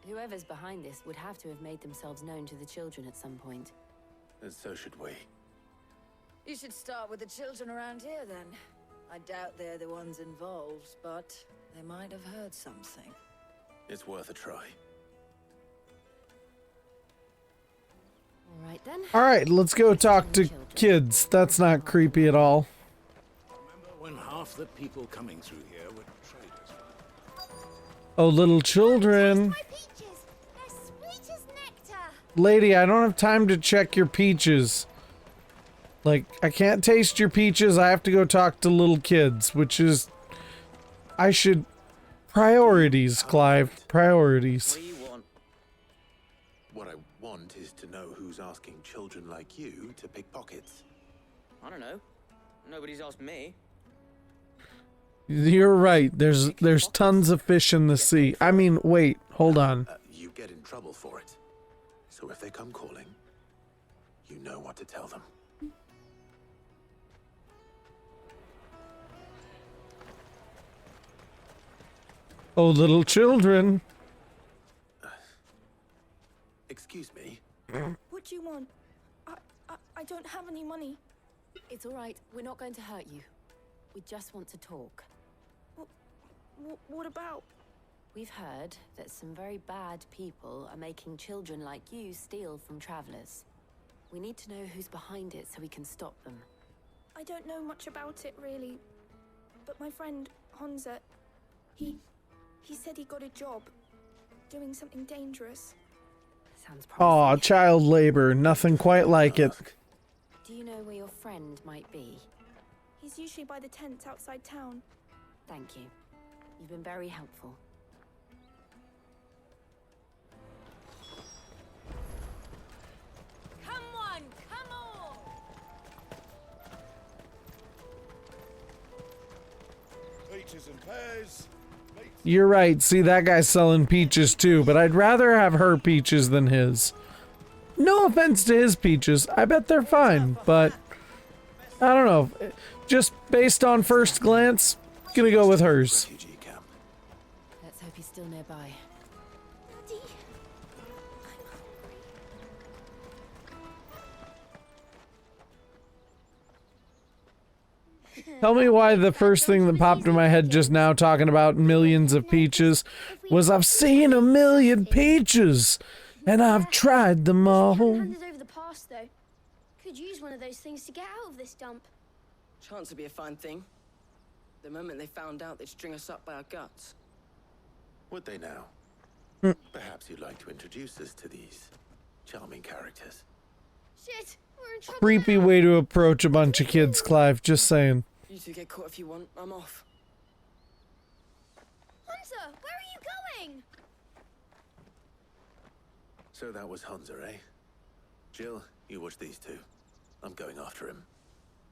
Whoever's behind this would have to have made themselves known to the children at some point. And so should we. You should start with the children around here, then. I doubt they're the ones involved, but they might have heard something. It's worth a try. All right, then. All right, let's go talk to kids. That's not creepy at all. Remember when half the people coming through here were traders? Oh, little children. Lady, I don't have time to check your peaches. Like, I can't taste your peaches. I have to go talk to little kids, which is... I should... Priorities, Clive. Priorities. What do you want? What I want is to know who's asking children like you to pick pockets. I don't know. Nobody's asked me. You're right. There's tons of fish in the sea. I mean, wait. Hold on. You get in trouble for it. So if they come calling, You know what to tell them. Oh, little children. Excuse me. What do you want? I don't have any money. It's all right. We're not going to hurt you. We just want to talk. What about? We've heard that some very bad people are making children like you steal from travelers. We need to know who's behind it so we can stop them. I don't know much about it, really. But my friend, Honza, he said he got a job doing something dangerous. Sounds Aw, child labor. Nothing quite like it. Do you know where your friend might be? He's usually by the tents outside town. Thank you. You've been very helpful. Come on, come on! Peaches and pears. You're right. See, that guy's selling peaches too, but I'd rather have her peaches than his. No offense to his peaches. I bet they're fine, but I don't know. Just based on first glance, gonna go with hers. Let's hope he's still nearby. Daddy, Tell me why the first thing that popped in my head just now talking about millions of peaches was I've seen a million peaches and I've tried them all. handed over the pass, though. Could use one of those things to get out of this dump. Chance to be a fine thing. The moment they found out, they'd string us up by our guts. Would they now? Perhaps you'd like to introduce us to these charming characters. Shit, we're in trouble. Creepy way to approach a bunch of kids, Clive. Just saying. You two get caught if you want. I'm off. Hunter, where are you going? So that was Hunter, eh? Jill, you watch these two. I'm going after him.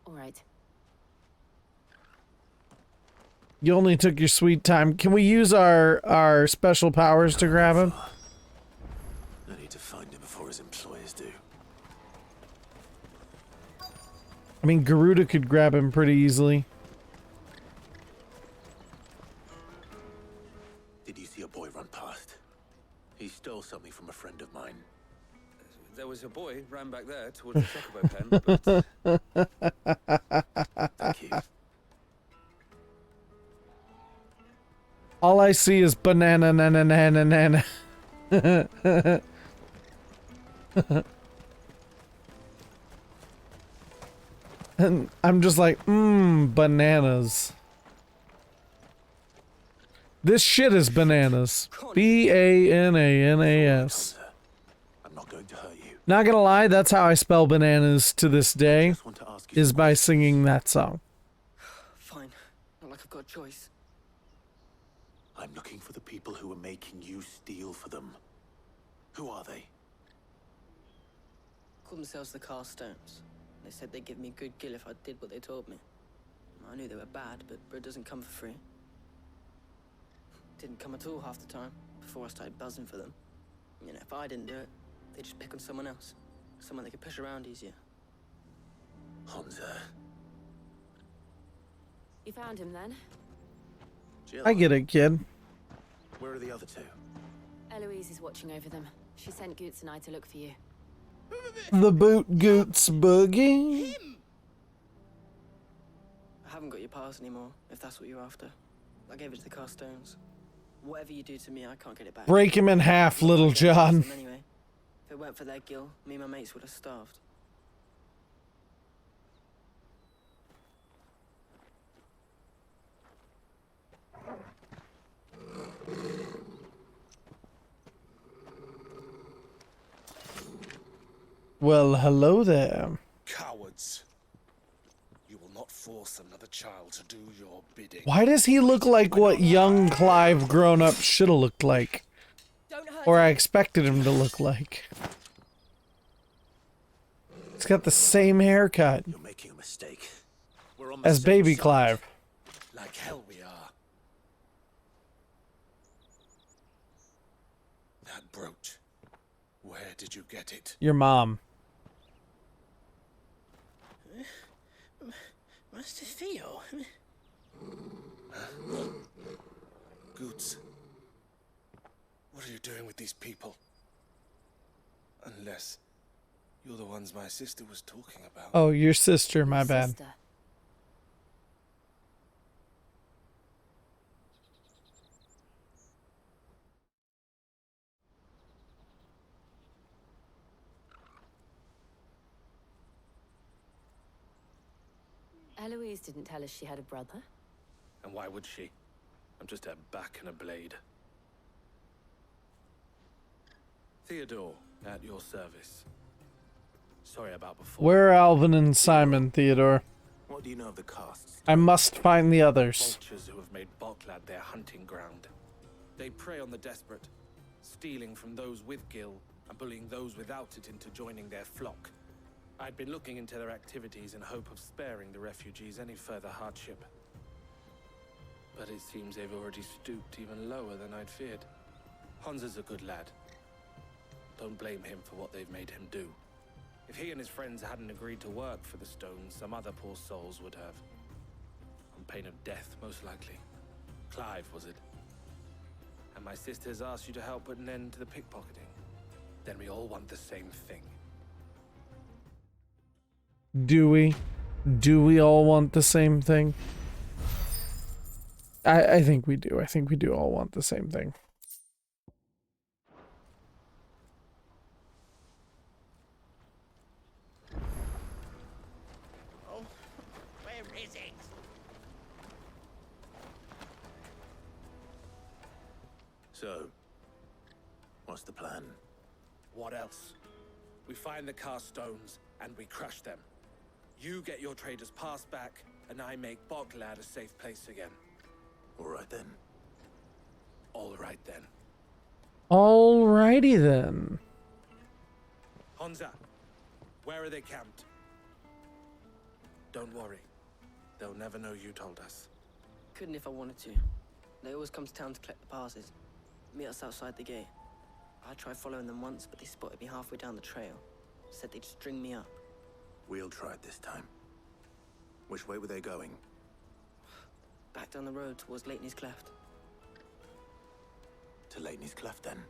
All right. You only took your sweet time. Can we use our special powers to grab him? I need to find him before his employers do. I mean, Garuda could grab him pretty easily. Did you see a boy run past? He stole something from a friend of mine. There was a boy ran back there towards the chocobo pen, but... Thank you. All I see is banana, nana, nana, nana. And I'm just like, bananas. This shit is bananas. B-A-N-A-N-A-S. I'm not going to hurt you. Not gonna lie, that's how I spell bananas to this day, is by singing that song. Fine. Not like I've got a choice. I'm looking for the people who are making you steal for them. Who are they? Called themselves the Carstones. They said they'd give me a good gill if I did what they told me. I knew they were bad, but bread doesn't come for free. Didn't come at all half the time, before I started buzzing for them. You know, if I didn't do it, they'd just pick on someone else. Someone they could push around easier. Hunter. You found him then? Jill. I get it, kid. Where are the other two? Eloise is watching over them. She sent Goetz and I to look for you. The boot Goetz boogie. I haven't got your pass anymore, if that's what you're after. I gave it to the Carstones. Whatever you do to me, I can't get it back. Break him in half, Little John. Anyway, if it weren't for their gill, me and my mates would have starved. Well, hello there. Cowards. You will not force another child to do your bidding. Why does he look like what young Clive grown up should have looked like? Or I expected him to look like. He's got the same haircut You're making a mistake. We're on the as same baby side. Clive. Like hell we are. That brooch. Where did you get it? Your mom. Master Theo? Goetz, what are you doing with these people? Unless you're the ones my sister was talking about. Oh, your sister, my bad. Sister. Eloise didn't tell us she had a brother. And why would she? I'm just a back and a blade. Theodore, at your service. Sorry about before. Where are Alvin and Simon, Theodore? What do you know of the casts? I must find the others. Vultures who have made Boklad their hunting ground. They prey on the desperate, stealing from those with gil and bullying those without it into joining their flock. I'd been looking into their activities in hope of sparing the refugees any further hardship. But it seems they've already stooped even lower than I'd feared. Hansa's a good lad. Don't blame him for what they've made him do. If he and his friends hadn't agreed to work for the stones, some other poor souls would have. On pain of death, most likely. Clive, was it? And my sisters asked you to help put an end to the pickpocketing. Then we all want the same thing. Do we? Do we all want the same thing? I think we do. I think we do all want the same thing. Oh, where is it? So, what's the plan? What else? We find the cast stones and we crush them. You get your traders passed back, and I make Boklad a safe place again. All right then. All right then. Alrighty then. Hansa, where are they camped? Don't worry. They'll never know you told us. Couldn't if I wanted to. They always come to town to collect the passes. Meet us outside the gate. I tried following them once, but they spotted me halfway down the trail. Said they'd string me up. We'll try it this time. Which way were they going? Back down the road towards Leighton's Cleft. To Leighton's Cleft, then.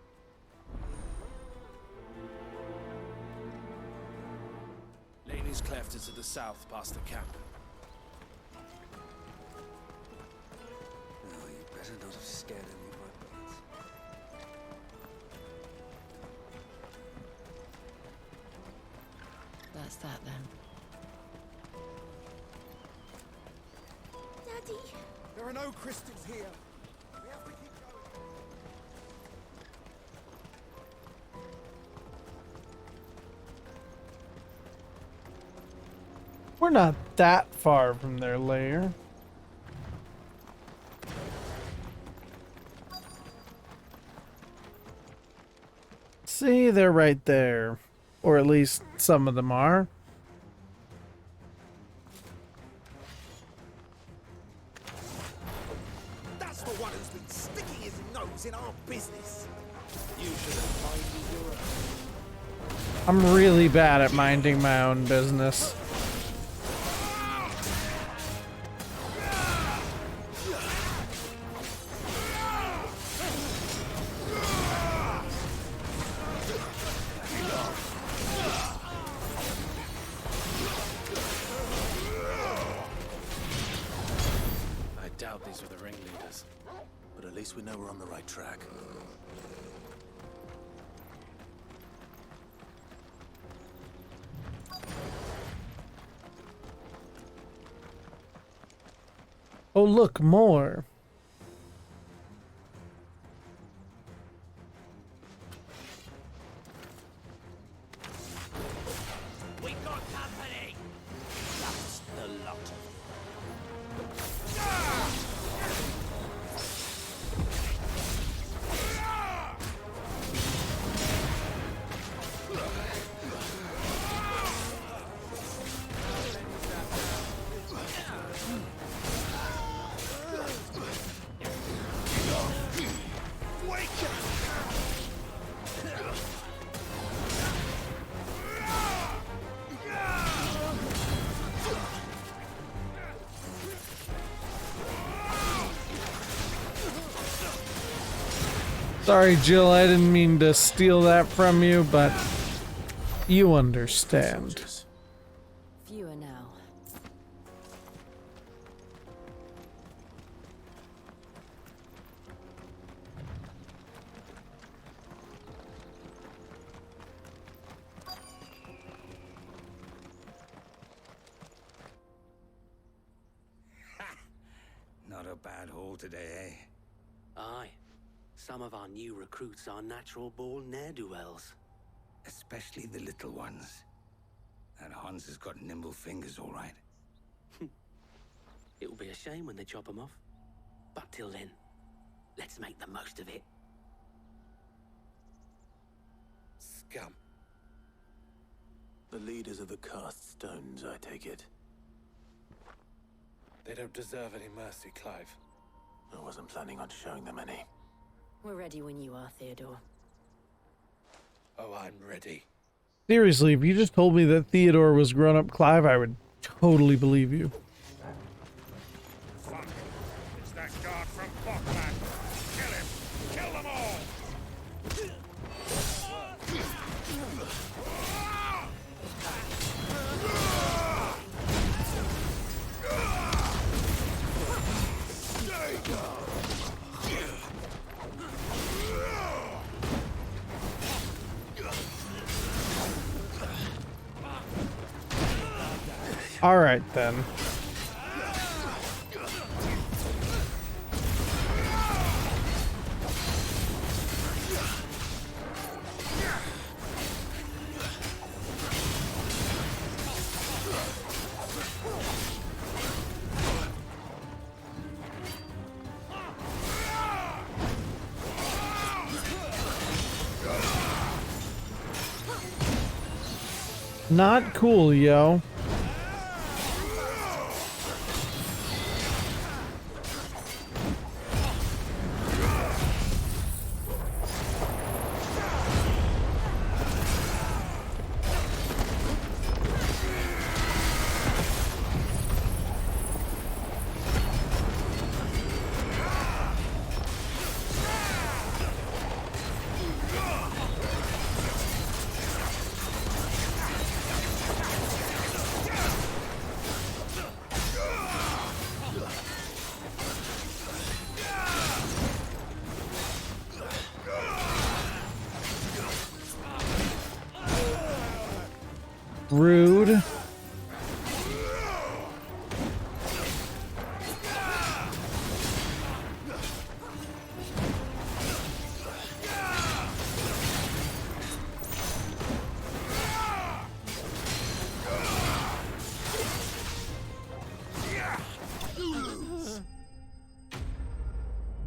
Laney's Cleft is to the south, past the camp. No, you better not have scared any of my bullets. That's that then. Daddy! There are no crystals here. We have to keep going. We're not that far from their lair. See, they're right there. Or at least some of them are. That's the one who's been sticking his nose in our business. You should have minded your own. I'm really bad at minding my own business. I doubt these were the ringleaders. But at least we know we're on the right track. Oh, look, more. We got company. Just the lot of Sorry, Jill, I didn't mean to steal that from you, but you understand. Fewer now. Not a bad haul today, eh? Aye. Some of our new recruits are natural-born ne'er-do-wells. Especially the little ones. That Hans has got nimble fingers, all right. It will be a shame when they chop them off. But till then, let's make the most of it. Scum. The leaders of the cast stones, I take it. They don't deserve any mercy, Clive. I wasn't planning on showing them any. We're ready when you are, Theodore. Oh, I'm ready. Seriously, if you just told me that Theodore was grown-up Clive, I would totally believe you. Fuck. It's that guard from Botland. Kill him. Kill them all. All right, then. Not cool, yo. Rude.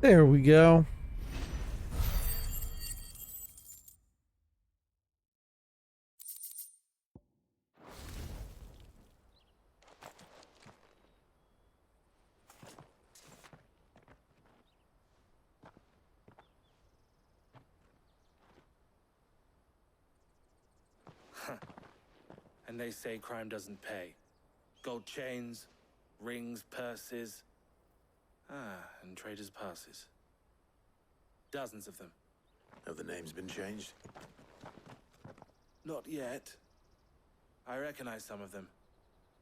There we go. And they say crime doesn't pay. Gold chains, rings, purses. And traders' passes. Dozens of them. Have the names been changed? Not yet. I recognize some of them.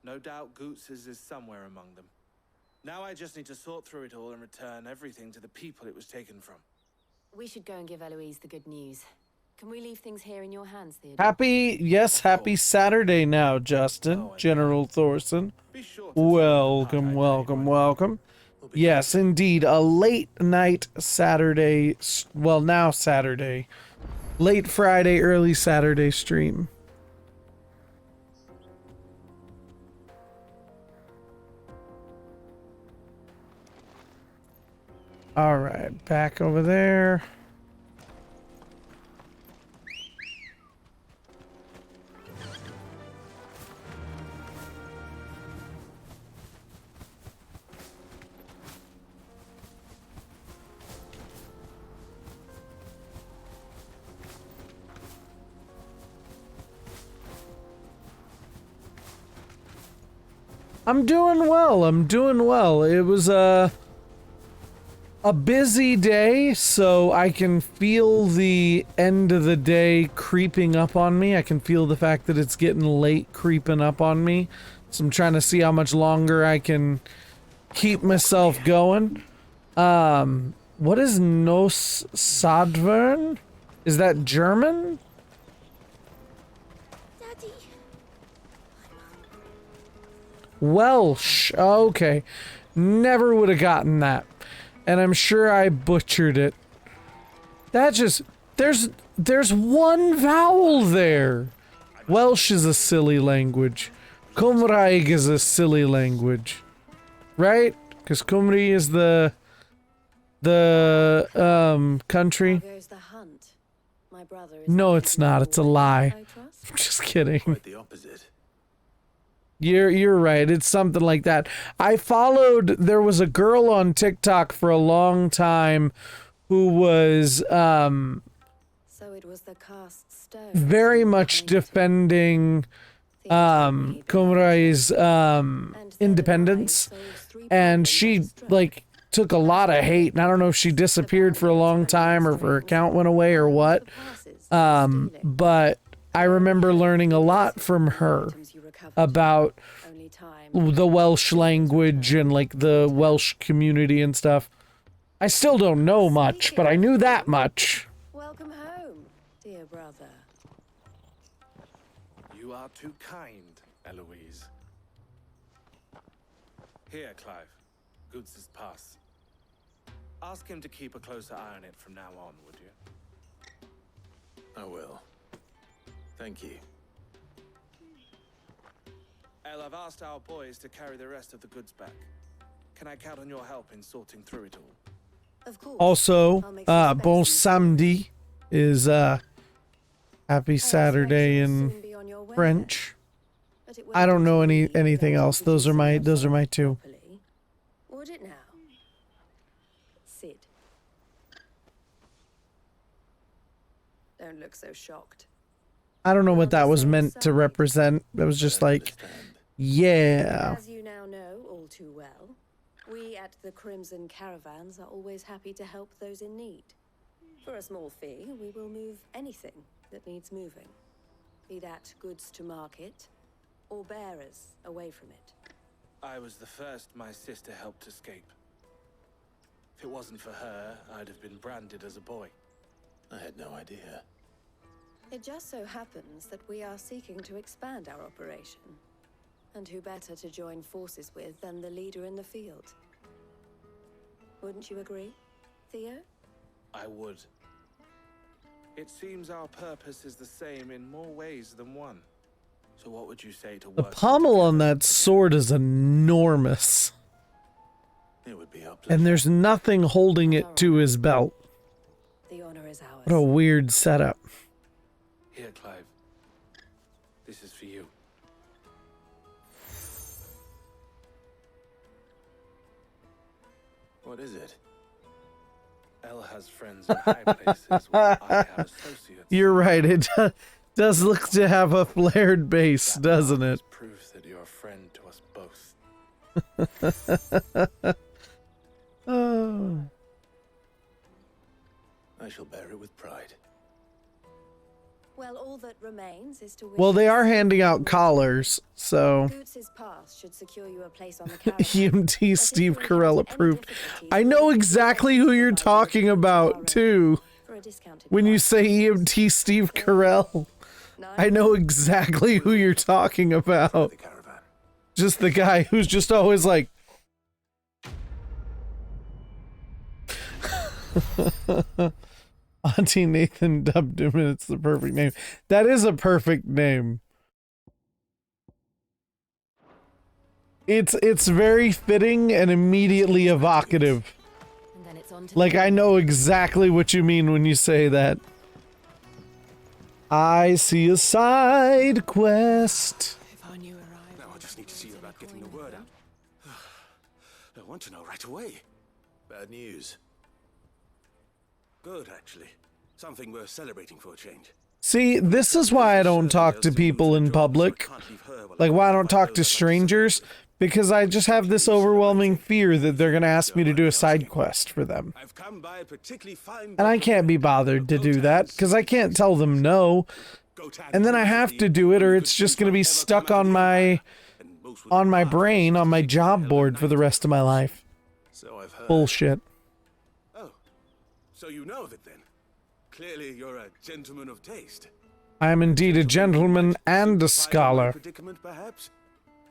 No doubt Goetz's is somewhere among them. Now I just need to sort through it all and return everything to the people it was taken from. We should go and give Eloise the good news. Can we leave things here in your hands, Theodore? Happy Saturday now, Justin. General Thorson. Welcome, welcome, welcome. Yes, indeed, a late night Saturday, well, now Saturday. Late Friday, early Saturday stream. All right, back over there. I'm doing well. I'm doing well. It was a busy day, so I can feel the end of the day creeping up on me. I can feel the fact that it's getting late creeping up on me. So I'm trying to see how much longer I can keep myself going. What is Nos Sadvern? Is that German? Daddy. Welsh. Okay. Never would have gotten that. And I'm sure I butchered it. That just... There's one vowel there. Welsh is a silly language. Cymraeg is a silly language. Right? Because Cymru is the country. No, it's not. It's a lie. I'm just kidding. Quite the opposite. You're right. It's something like that. I followed, there was a girl on TikTok for a long time who was So it was the cast stone. very much defending Cymru's independence, and she like took a lot of hate, and I don't know if she disappeared for a long time or if her account went away or what, but I remember learning a lot from her about the Welsh language and like the Welsh community and stuff. I still don't know much, but I knew that much. Welcome home, dear brother. You are too kind, Eloise. Here, Clive. Goetz's pass. Ask him to keep a closer eye on it from now on, would you? I will. Thank you. El, I've asked our boys to carry the rest of the goods back. Can I count on your help in sorting through it all? Of course. Also, bon samedi is happy Saturday in French. I don't know anything else. Those are my two. Would it now? Sid. Don't look so shocked. I don't know what that was meant to represent. It was just like, yeah. As you now know all too well, we at the Crimson Caravans are always happy to help those in need. For a small fee, we will move anything that needs moving. Be that goods to market, or bearers away from it. I was the first my sister helped escape. If it wasn't for her, I'd have been branded as a boy. I had no idea. It just so happens that we are seeking to expand our operation. And who better to join forces with than the leader in the field? Wouldn't you agree, Theo? I would. It seems our purpose is the same in more ways than one. So what would you say to The work pommel on that sword is enormous. It would be up. And there's nothing holding it to his belt. The honor is ours. What a weird setup. Here, Clive. This is for you. What is it? El has friends in high places while I have associates. You're right. It does look to have a flared base, doesn't it? Proof that you're a friend to us both. Oh. I shall bear it with pride. Well, all that remains is to Well, they are handing out collars, so Goetz's pass should secure you a place on the caravan. EMT Steve Carell approved. I know exactly who you're talking about, too. When you say EMT Steve Carell, I know exactly who you're talking about. Just the guy who's just always like... Auntie Nathan dubbed him, and it's the perfect name. That is a perfect name. It's very fitting and immediately evocative. Like, I know exactly what you mean when you say that. I see a side quest. Now I just need to see about getting the word out. I want to know right away. Bad news. Good, actually. Something worth celebrating for a change. See, this is why I don't talk to people in public. Like, why I don't talk to strangers. because I just have this overwhelming fear that they're going to ask me to do a side quest for them. I've come by a particularly fine... And I can't be bothered to do that because I can't tell them no. And then I have to do it or it's just going to be stuck on my brain, on my job board for the rest of my life. So I've heard. Bullshit. Oh, so you know of it then? Clearly you're a gentleman of taste. I am indeed a gentleman and a scholar. Predicament, perhaps?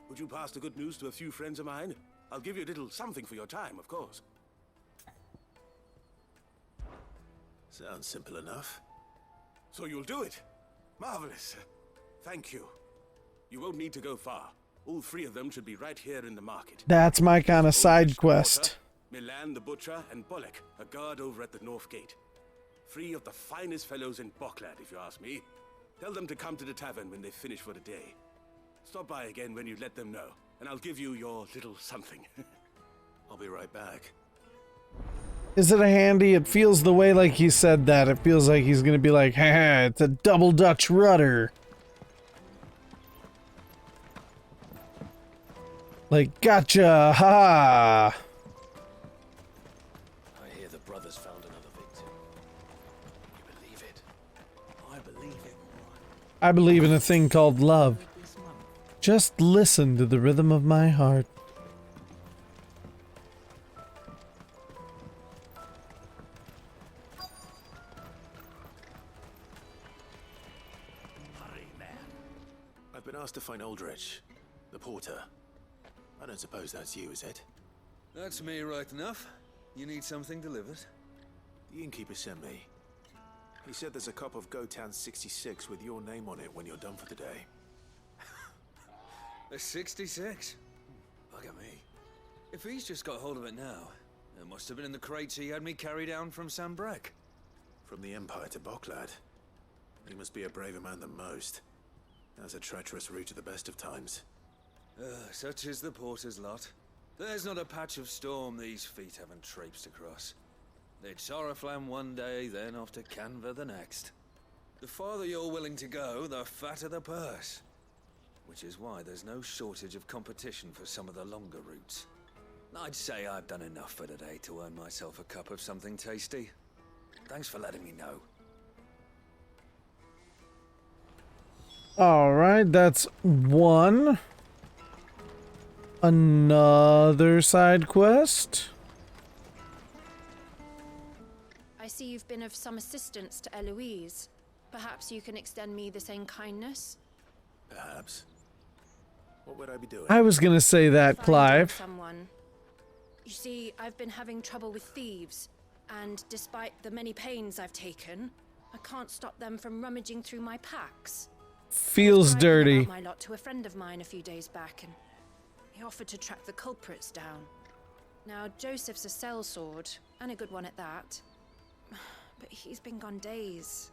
Would you pass the good news to a few friends of mine? I'll give you a little something for your time, of course. Sounds simple enough. So you'll do it? Marvelous. Thank you. You won't need to go far. All three of them should be right here in the market. That's my kind of side quest. Milan the Butcher, and Bolek, a guard over at the North Gate. Three of the finest fellows in Boklad, if you ask me. Tell them to come to the tavern when they finish for the day. Stop by again when you let them know, and I'll give you your little something. I'll be right back. Is it a handy? It feels the way like he said that. It feels like he's gonna be like, haha, it's a double Dutch rudder. Like, gotcha, ha! I hear the brothers found another victim. You believe it? I believe it. I believe in a thing called love. Just listen to the rhythm of my heart. I've been asked to find Aldrich, the porter. I don't suppose that's you, is it? That's me right enough. You need something delivered? The innkeeper sent me. He said there's a copy of Fantasy 66 with your name on it when you're done for the day. A 66? Bugger me. If he's just got hold of it now, it must have been in the crates he had me carry down from Sambrek. From the Empire to Boklad. He must be a braver man than most. That's a treacherous route at the best of times. Such is the porter's lot. There's not a patch of storm these feet haven't traipsed across. It's Oriflamme one day, then off to Canva the next. The farther you're willing to go, the fatter the purse. Which is why there's no shortage of competition for some of the longer routes. I'd say I've done enough for today to earn myself a cup of something tasty. Thanks for letting me know. Alright, that's one. Another side quest. I see you've been of some assistance to Eloise. Perhaps you can extend me the same kindness? Perhaps. What would I be doing? I was gonna say that, Clive. Someone. You see, I've been having trouble with thieves, and despite the many pains I've taken, I can't stop them from rummaging through my packs. Feels dirty. I brought my lot to a friend of mine a few days back, and he offered to track the culprits down. Now, Joseph's a sellsword, and a good one at that. But he's been gone days,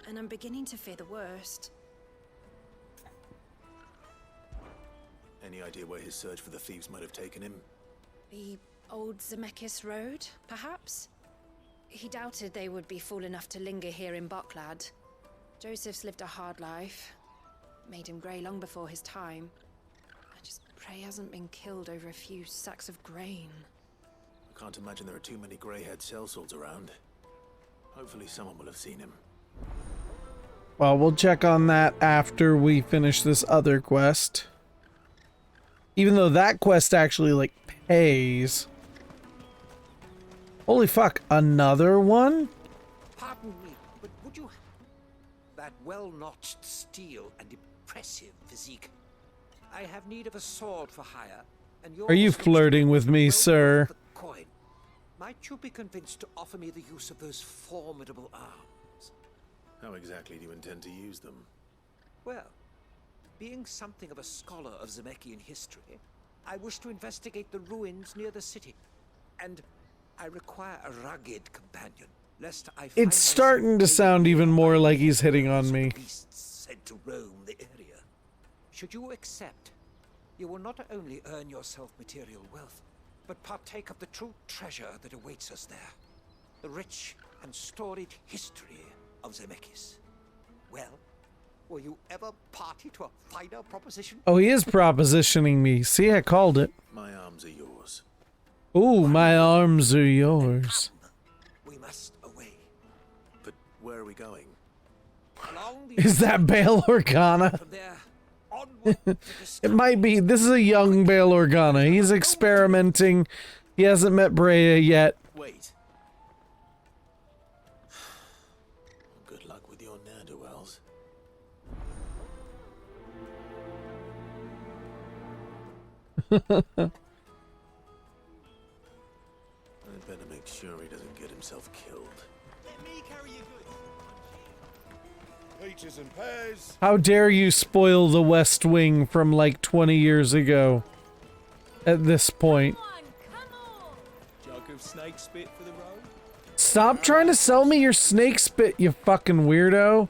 and I'm beginning to fear the worst. Any idea where his search for the thieves might have taken him? The old Zemeckis Road, perhaps? He doubted they would be fool enough to linger here in Boklad. Joseph's lived a hard life. Made him grey long before his time. I just pray he hasn't been killed over a few sacks of grain. I can't imagine there are too many grey-haired sellswords around. Hopefully someone will have seen him. Well, we'll check on that after we finish this other quest. Even though that quest actually, like, pays. Holy fuck, another one? Pardon me, but would you... That well-notched steel and impressive physique. I have need of a sword for hire, and Are you flirting with me, sir? Coin. Might you be convinced to offer me the use of those formidable arms? How exactly do you intend to use them? Well, being something of a scholar of Zemeckis history, I wish to investigate the ruins near the city, and I require a rugged companion, lest I find It's starting to sound even more like he's hitting on me. beasts sent to roam the area. Should you accept, you will not only earn yourself material wealth, but partake of the true treasure that awaits us there. The rich and storied history of Zemeckis. Well, Will you ever party to a finer proposition? Oh, he is propositioning me. See, I called it. My arms are yours. Ooh, my arms are yours. We must away. But where are we going? Is that Bail Organa? It might be. This is a young Bail Organa. He's experimenting. He hasn't met Brea yet. Wait. Good luck with your ne'er-do-wells. I better make sure he doesn't get himself killed. Let me carry you good. Peaches and pears. How dare you spoil the West Wing from like 20 years ago at this point. Jug of snake spit for the road? Stop trying to sell me your snake spit, you fucking weirdo.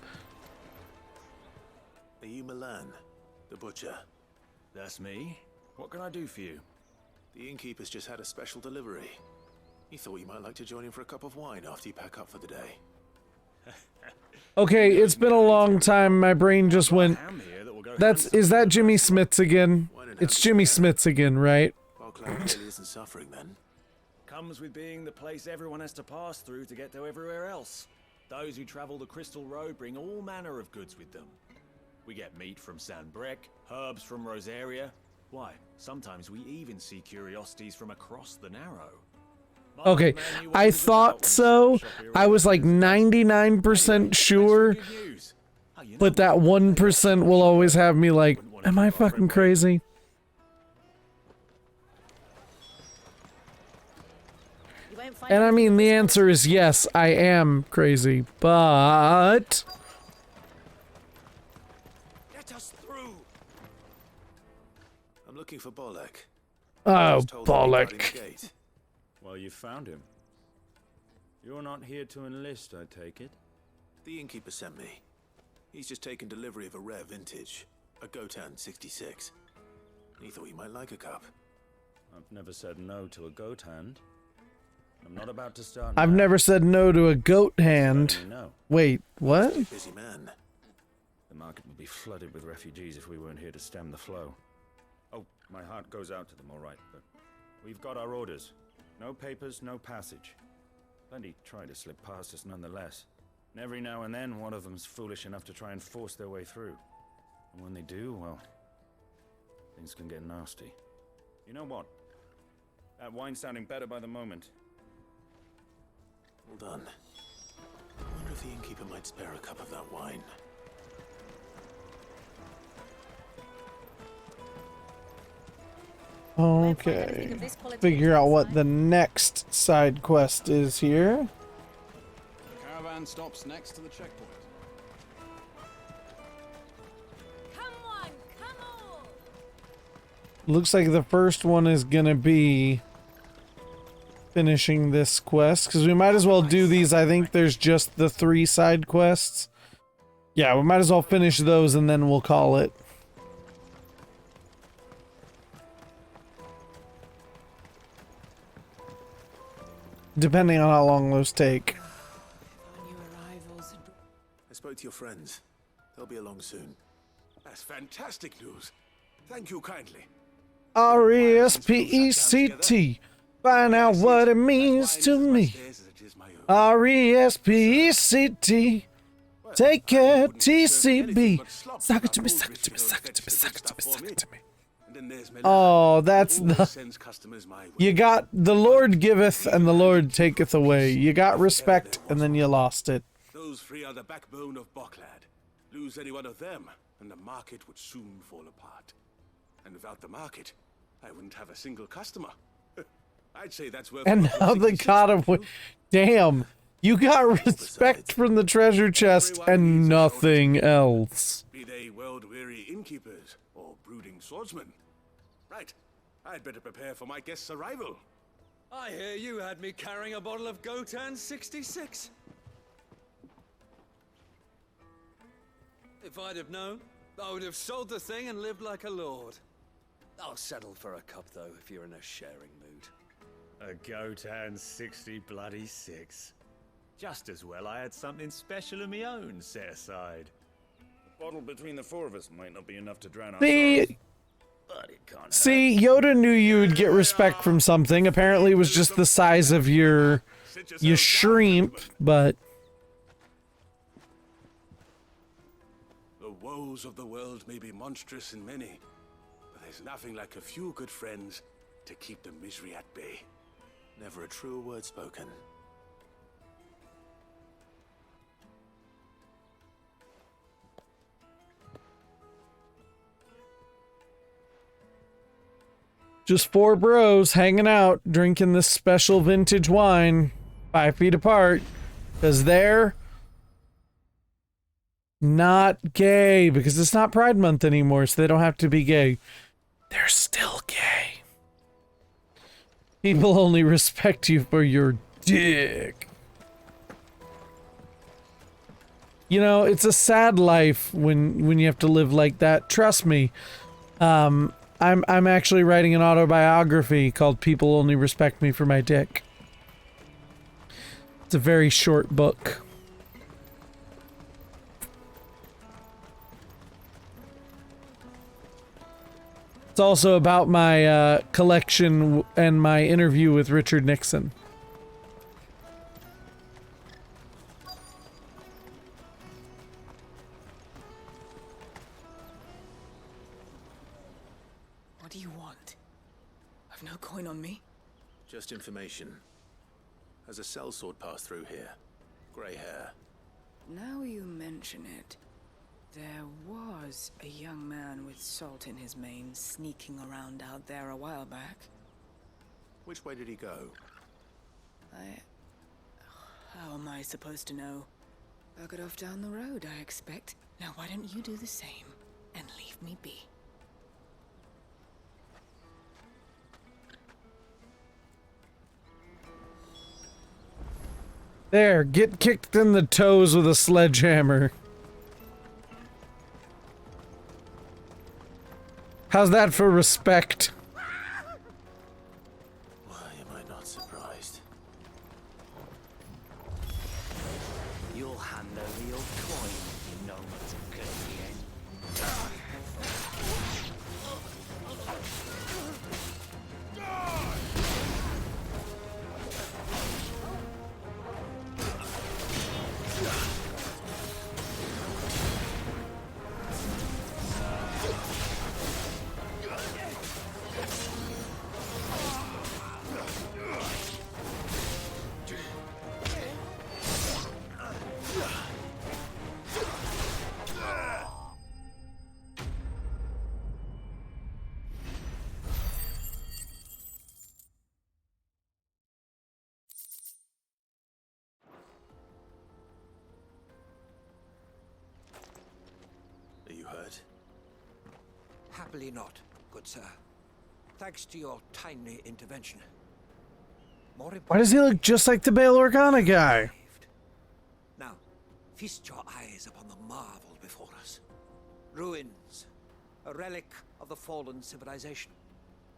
Are you Milan, the butcher? That's me. What can I do for you? The innkeeper's just had a special delivery. He thought you might like to join him for a cup of wine after you pack up for the day. Okay, it's been a long time. My brain just went. Is that Jimmy Smits again? It's Jimmy Smits again, right? Well, Cloud really isn't suffering then. Comes with being the place everyone has to pass through to get to everywhere else. Those who travel the Crystal Road bring all manner of goods with them. We get meat from San Brec, herbs from Rosaria. Why, sometimes we even see curiosities from across the Narrow. Okay, I thought so. I was like 99% sure. But that 1% will always have me like, am I fucking crazy? And I mean, the answer is yes, I am crazy, but... Let us through. I'm looking for Bolek. Oh, Bolek. Well, you found him. You're not here to enlist, I take it? The innkeeper sent me. He's just taken delivery of a rare vintage, a Gotan 66. He thought you might like a cup. I've never said no to a goat hand. I'm not about to start. I've never said no to a goat hand. No. Wait, what? Busy man. The market would be flooded with refugees if we weren't here to stem the flow. Oh, my heart goes out to them, all right, but we've got our orders. No papers, no passage. Plenty try to slip past us nonetheless. And every now and then, one of them's foolish enough to try and force their way through. And when they do, well, things can get nasty. You know what? That wine's sounding better by the moment. Hold on. I wonder if the innkeeper might spare a cup of that wine. Okay. Figure out what the next side quest is here. The caravan stops next to the checkpoint. Looks like the first one is gonna be finishing this quest, because we might as well do these. I think there's just the 3 side quests. Yeah, we might as well finish those and then we'll call it. Depending on how long those take. I spoke to your friends. They'll be along soon. That's fantastic news. Thank you kindly. R-E-S-P-E-C-T. Find out what it means to me. R-E-S-P-E-C-T. Take care, TCB. Suck it to me, suck it to me, suck it to me, suck it to me, suck it to me. Oh, that's the... You got the Lord giveth and the Lord taketh away. You got respect and then you lost it. Those 3 are the backbone of Boklad. Lose any one of them, and the market would soon fall apart. And without the market, I wouldn't have a single customer. I'd say that's worth. And now the god of... Damn. You got respect from the treasure chest and nothing else. Be they world-weary innkeepers or brooding swordsmen. Right. I'd better prepare for my guest's arrival. I hear you had me carrying a bottle of Gotan 66. If I'd have known, I would have sold the thing and lived like a lord. I'll settle for a cup, though, if you're in a sharing mood. A Gotan 66. Just as well I had something special of my own set aside. bottle between the four of us might not be enough to drown our See, sorrows, but it can't see, Yoda knew you'd get respect from something. Apparently, it was just the size of your shrimp, but The woes of the world may be monstrous and many, but there's nothing like a few good friends to keep the misery at bay. Never a truer word spoken. just four bros hanging out, drinking this special vintage wine, 5 feet apart, because they're not gay, because it's not Pride Month anymore, so they don't have to be gay. They're still gay. People only respect you for your dick. You know, it's a sad life when you have to live like that. Trust me. I'm actually writing an autobiography called People Only Respect Me for My Dick. It's a very short book. It's also about my collection and my interview with Richard Nixon. What do you want? I've no coin on me. Just information. Has a sellsword passed through here? Grey hair. Now you mention it, there was a young man with salt in his mane sneaking around out there a while back. Which way did he go? How am I supposed to know? Buggered off down the road, I expect. Now why don't you do the same and leave me be? There, get kicked in the toes with a sledgehammer. How's that for respect? Why am I not surprised? You'll hand over your coin, you know what's good in the end. Are you hurt? Happily not, good sir. Thanks to your timely intervention. More Why does he look just like the Bail Organa guy? Now, feast your eyes upon the marvel before us. Ruins, a relic of the fallen civilization.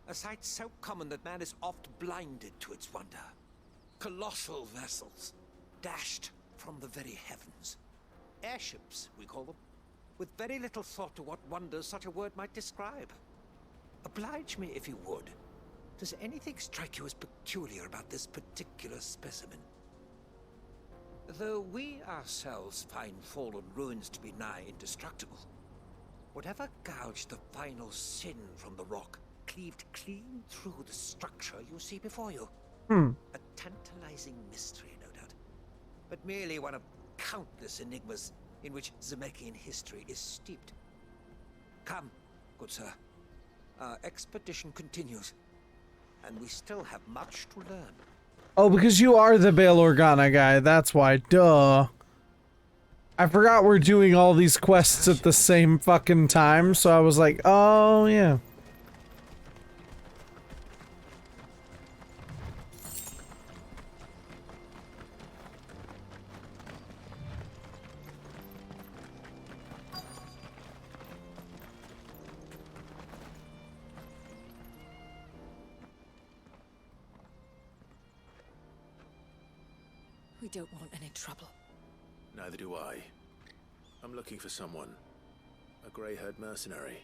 A sight so common that man is oft blinded to its wonder. Colossal vessels, dashed from the very heavens. Airships, we call them, with very little thought to what wonders such a word might describe. Oblige me if you would. Does anything strike you as peculiar about this particular specimen? Though we ourselves find fallen ruins to be nigh indestructible, whatever gouged the final sin from the rock cleaved clean through the structure you see before you. A tantalizing mystery, no doubt, but merely one of countless enigmas in which Zemeckis history is steeped. Come, good sir. Our expedition continues, and we still have much to learn. Oh, because you are the Bail Organa guy, that's why. Duh. I forgot we're doing all these quests at the same fucking time, so I was like, oh, yeah. We don't want any trouble. Neither do I. I'm looking for someone. A grey-haired mercenary.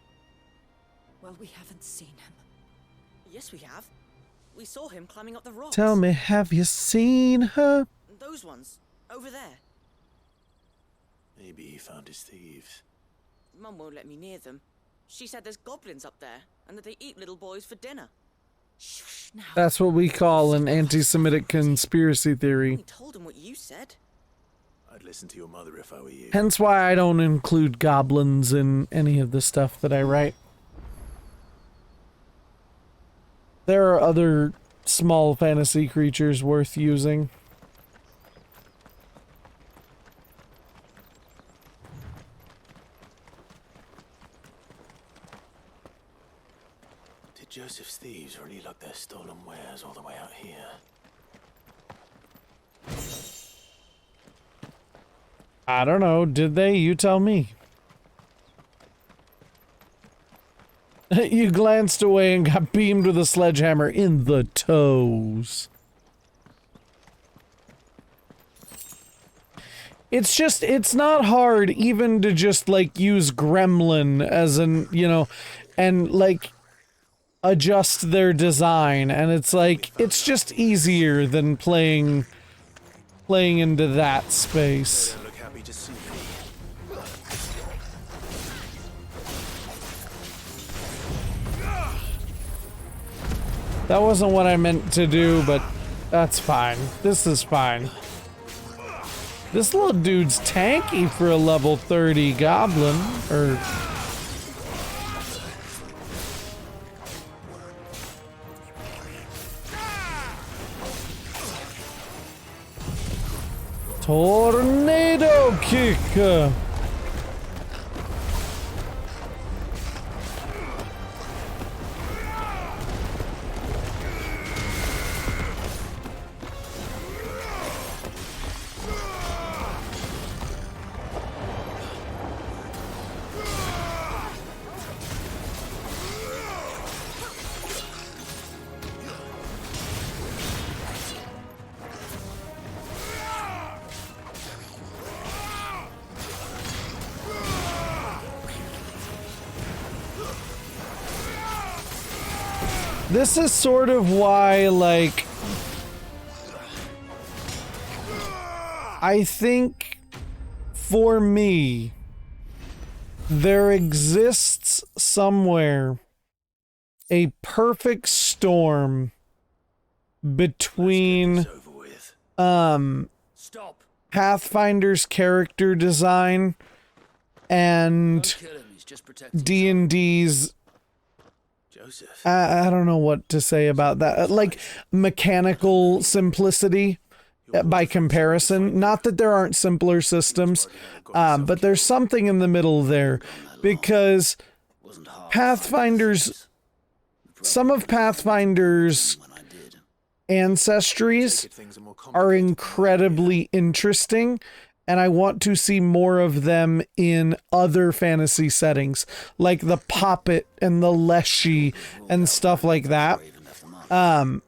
Well, we haven't seen him. Yes, we have. We saw him climbing up the rocks. Tell me, have you seen her? Those ones, over there. Maybe he found his thieves. Mum won't let me near them. She said there's goblins up there, and that they eat little boys for dinner. Shh, now. That's what we call an anti-Semitic conspiracy theory. I told him what you said. I'd listen to your mother if I were you. Hence why I don't include goblins in any of the stuff that I write. There are other small fantasy creatures worth using. Did Joseph's thieves really lug their stolen wares all the way out here? I don't know. Did they? You tell me. You glanced away and got beamed with a sledgehammer in the toes. It's just, it's not hard even to just, like, use Gremlin as an, you know, and, like, adjust their design. And it's like, it's just easier than playing into that space. That wasn't what I meant to do, but that's fine. This is fine. This little dude's tanky for a level 30 goblin, or... Tornado kick! This is sort of why, like, I think, for me, there exists somewhere a perfect storm between, Pathfinder's character design and D&D's I don't know what to say about that. Like, mechanical simplicity by comparison. Not that there aren't simpler systems, but there's something in the middle there. Because some of Pathfinder's ancestries are incredibly interesting, and I want to see more of them in other fantasy settings, like the Poppet and the Leshy and stuff like that. I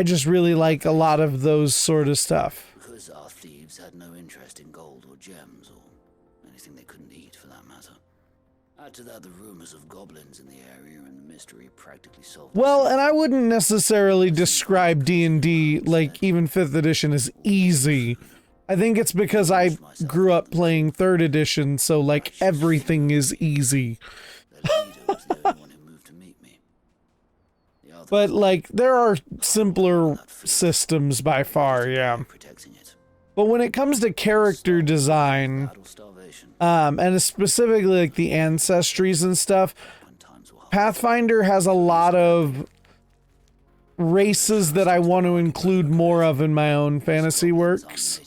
just really like a lot of those sort of stuff. Because our thieves had no interest in gold or gems or anything they couldn't eat, for that matter. Add to that the rumors of goblins in the area, and the mystery practically solved. Well, and I wouldn't necessarily describe D&D, like even 5th edition, as easy. I think it's because I grew up playing 3rd edition, so like everything is easy. But like there are simpler systems by far, yeah. But when it comes to character design, and specifically like the ancestries and stuff, Pathfinder has a lot of races that I want to include more of in my own fantasy works.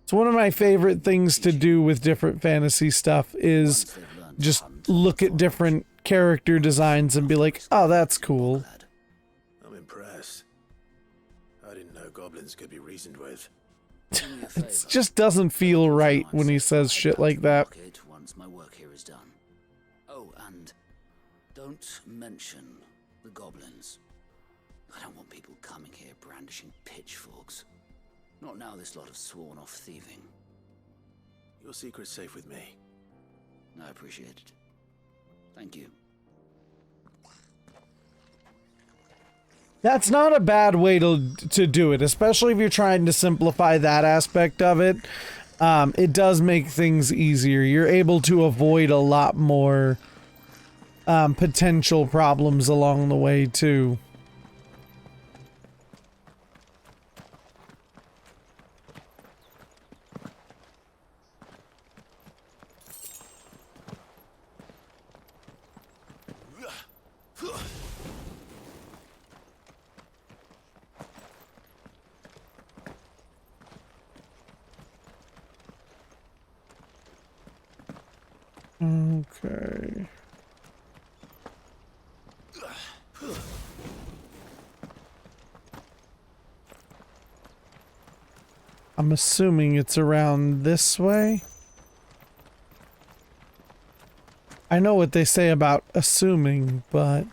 So one of my favorite things to do with different fantasy stuff is just look at different character designs and be like, oh, that's cool. I'm impressed. I didn't know goblins could be reasoned with. It just doesn't feel right when he says shit like that. Once my work here is done. Oh, and don't mention the goblins. I don't want people coming here brandishing pitchforks. Not now this lot have sworn off thieving. Your secret's safe with me. I appreciate it. Thank you. That's not a bad way to do it, especially if you're trying to simplify that aspect of it. It does make things easier. You're able to avoid a lot more potential problems along the way, too. Okay. I'm assuming it's around this way. I know what they say about assuming, but...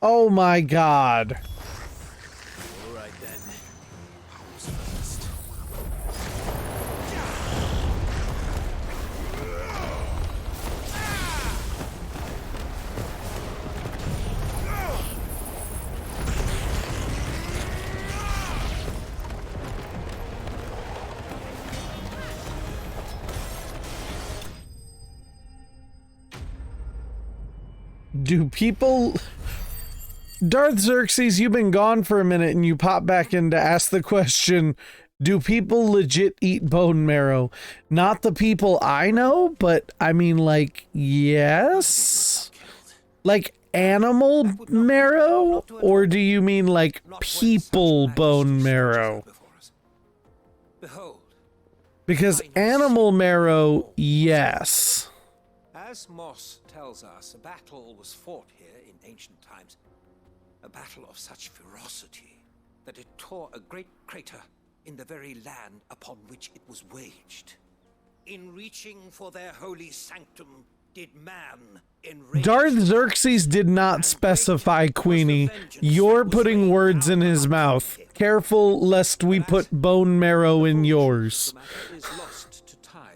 Oh my god. All right then. Who's first? Do people... Darth Xerxes, you've been gone for a minute and you pop back in to ask the question, do people legit eat bone marrow? Not the people I know, but I mean, like, yes? Like animal marrow? Or do you mean like people bone marrow? Behold. Because animal marrow, yes. As Moss tells us, a battle was fought here in ancient times. A battle of such ferocity that it tore a great crater in the very land upon which it was waged. In reaching for their holy sanctum, did man enrage... Darth Xerxes did not specify, Queenie. You're putting words in his mouth. Careful lest we put bone marrow in yours. The matter is lost to time,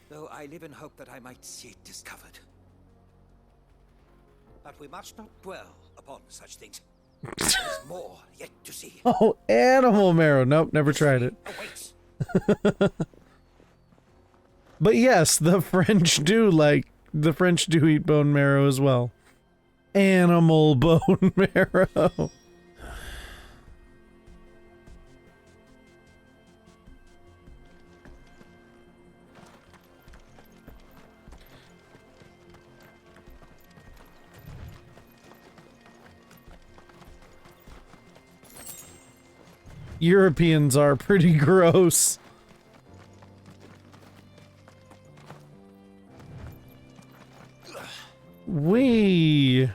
though I live in hope that I might see it discovered. But we must not dwell upon such things. There's more yet to see. Oh, animal marrow. Nope, never tried it. But yes, the French do eat bone marrow as well. Animal bone marrow. Europeans are pretty gross. But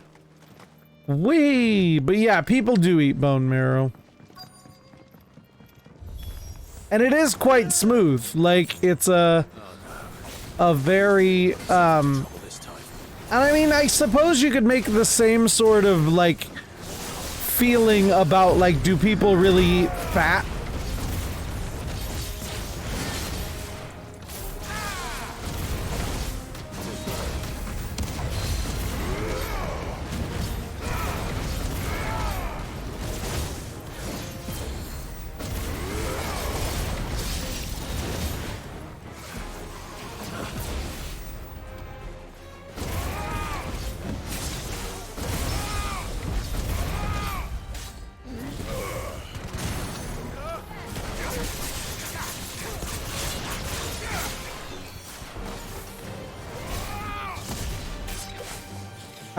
yeah, people do eat bone marrow. And it is quite smooth. Like, it's a very, and I mean, I suppose you could make the same sort of, like, feeling about, like, do people really eat fat?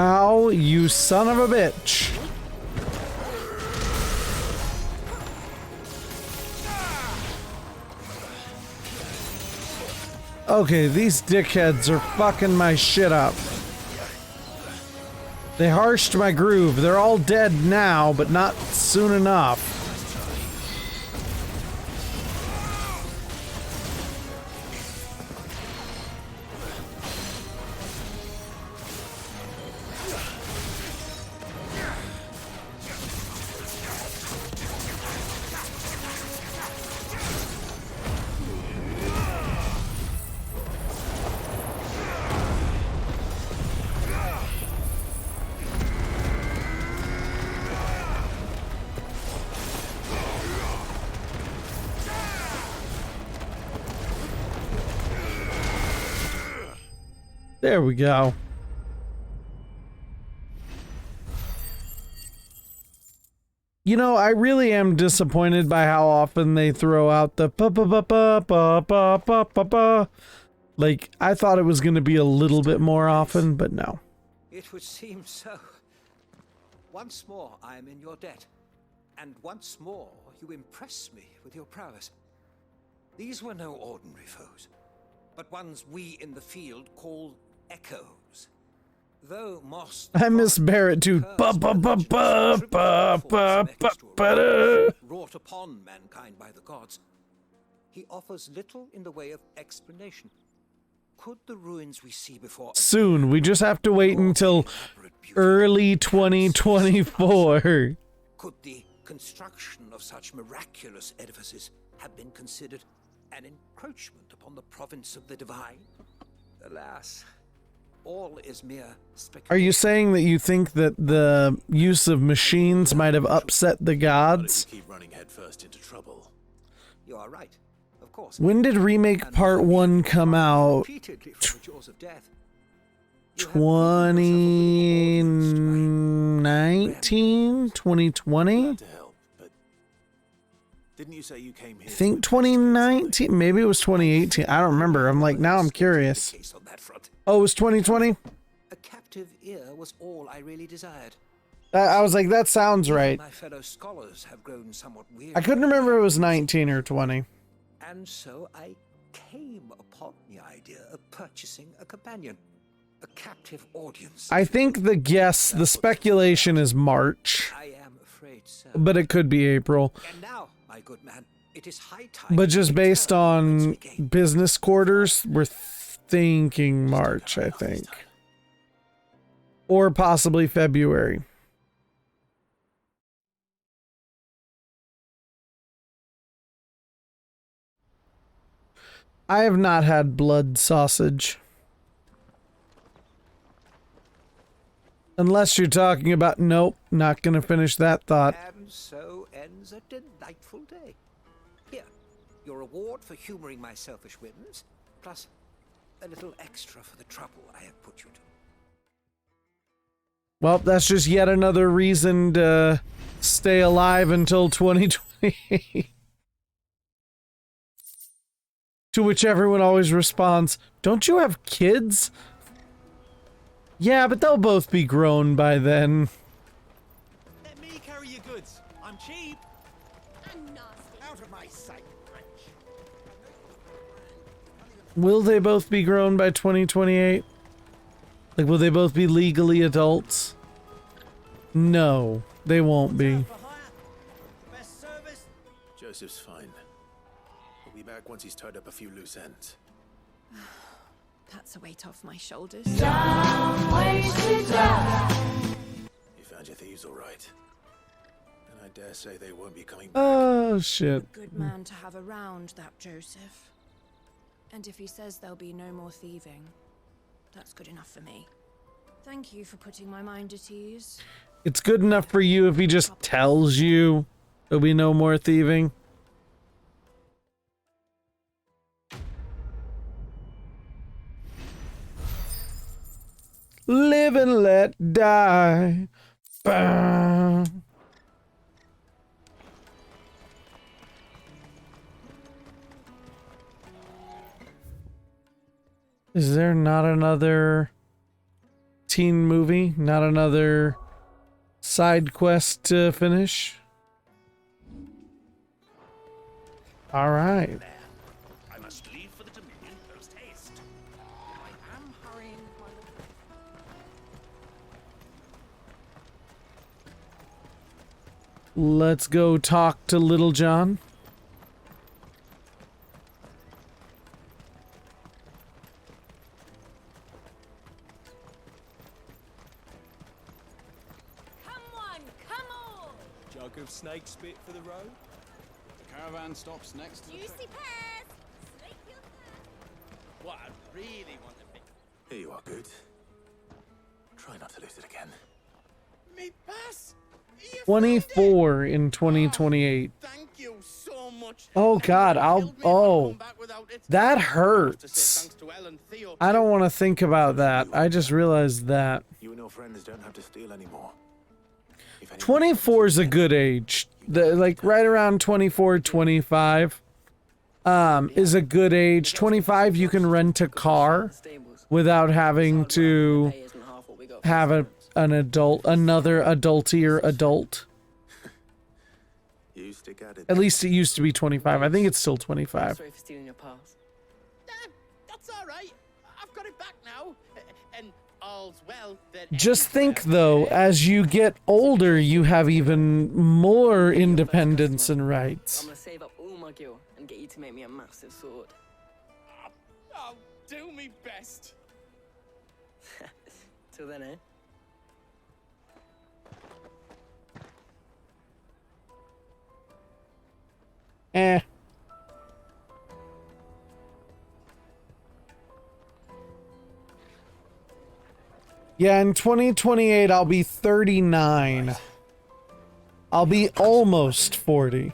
Ow, you son of a bitch. Okay, these dickheads are fucking my shit up. They harshed my groove. They're all dead now, but not soon enough. There we go. You know, I really am disappointed by how often they throw out the pa pa pa pa pa pa pa pa pa. Like, I thought it was going to be a little bit more often, but no. It would seem so. Once more, I am in your debt. And once more, you impress me with your prowess. These were no ordinary foes, but ones we in the field call echoes. Though Moss... I miss Barrett too. Ba ba ba ba ba ba ba ba. Wrought upon mankind by the gods, he offers little in the way of explanation. Could the ruins we see before... Soon. We just have to wait until early 2024. Could the construction of such miraculous edifices have been considered an encroachment upon the province of the divine? Alas, all is mere speculation. Are you saying that you think that the use of machines might have upset the gods? Keep running headfirst into trouble. You are right, of course. When did Remake Part 1 come out? 2019? 2020? Didn't you say you came here? I think 2019. Maybe it was 2018. I don't remember. I'm like, now I'm curious. Oh, it was 2020? A captive ear was all I really desired. I was like, that sounds right. My fellow scholars have grown somewhat weird. I couldn't remember if it was 19 or 20. And so I came upon the idea of purchasing a companion. A captive audience. I think the guess, the speculation is March. I am afraid so. But it could be April. And now, my good man, it is high time. But just based on business quarters, we're thinking March, I think. Or possibly February. I have not had blood sausage. Unless you're talking about, nope, not gonna finish that thought. And so ends a delightful day. Here, your reward for humoring my selfish whims, plus a little extra for the trouble I have put you to. Well, that's just yet another reason to stay alive until 2028. To which everyone always responds, don't you have kids? Yeah, but they'll both be grown by then. Let me carry your goods. I'm cheap. And nasty. Out of my sight, wretch. Will they both be grown by 2028? Like, will they both be legally adults? No, they won't be. Best service. Joseph's fine. He'll be back once he's tied up a few loose ends. That's a weight off my shoulders. You found your thieves all right. And I dare say they won't be coming back. Oh, shit. A good man to have around, that Joseph. And if he says there'll be no more thieving, that's good enough for me. Thank you for putting my mind at ease. It's good enough for you if he just tells you there'll be no more thieving. Live and let die. Bah. Is there not another teen movie? Not another side quest to finish? All right. I must leave for the Dominion post haste. I am hurrying, my lord. Let's go talk to Little John. Jug of snake spit for the road. The caravan stops next to the Juicy pears! Snake your What I really want to be. Here you are, Goetz. Try not to lose it again. Me pass? 24 in 2028. Thank you so much. Oh God, that hurts. I don't want to think about that. I just realized that. You and your friends don't have to steal anymore. 24 is a good age. Like right around 24, 25 is a good age. 25 you can rent a car without having to have another adultier adult. At least it used to be 25. I think it's still 25. Sorry for stealing your pass. That's all right. I've got it back now, and all's well that. Just think though, as you get older, you have even more independence and rights. I'm gonna save up all my gil and get you to make me a massive sword. I'll do me best. Till then, eh? Eh. Yeah, in 2028, I'll be 39. I'll be almost 40.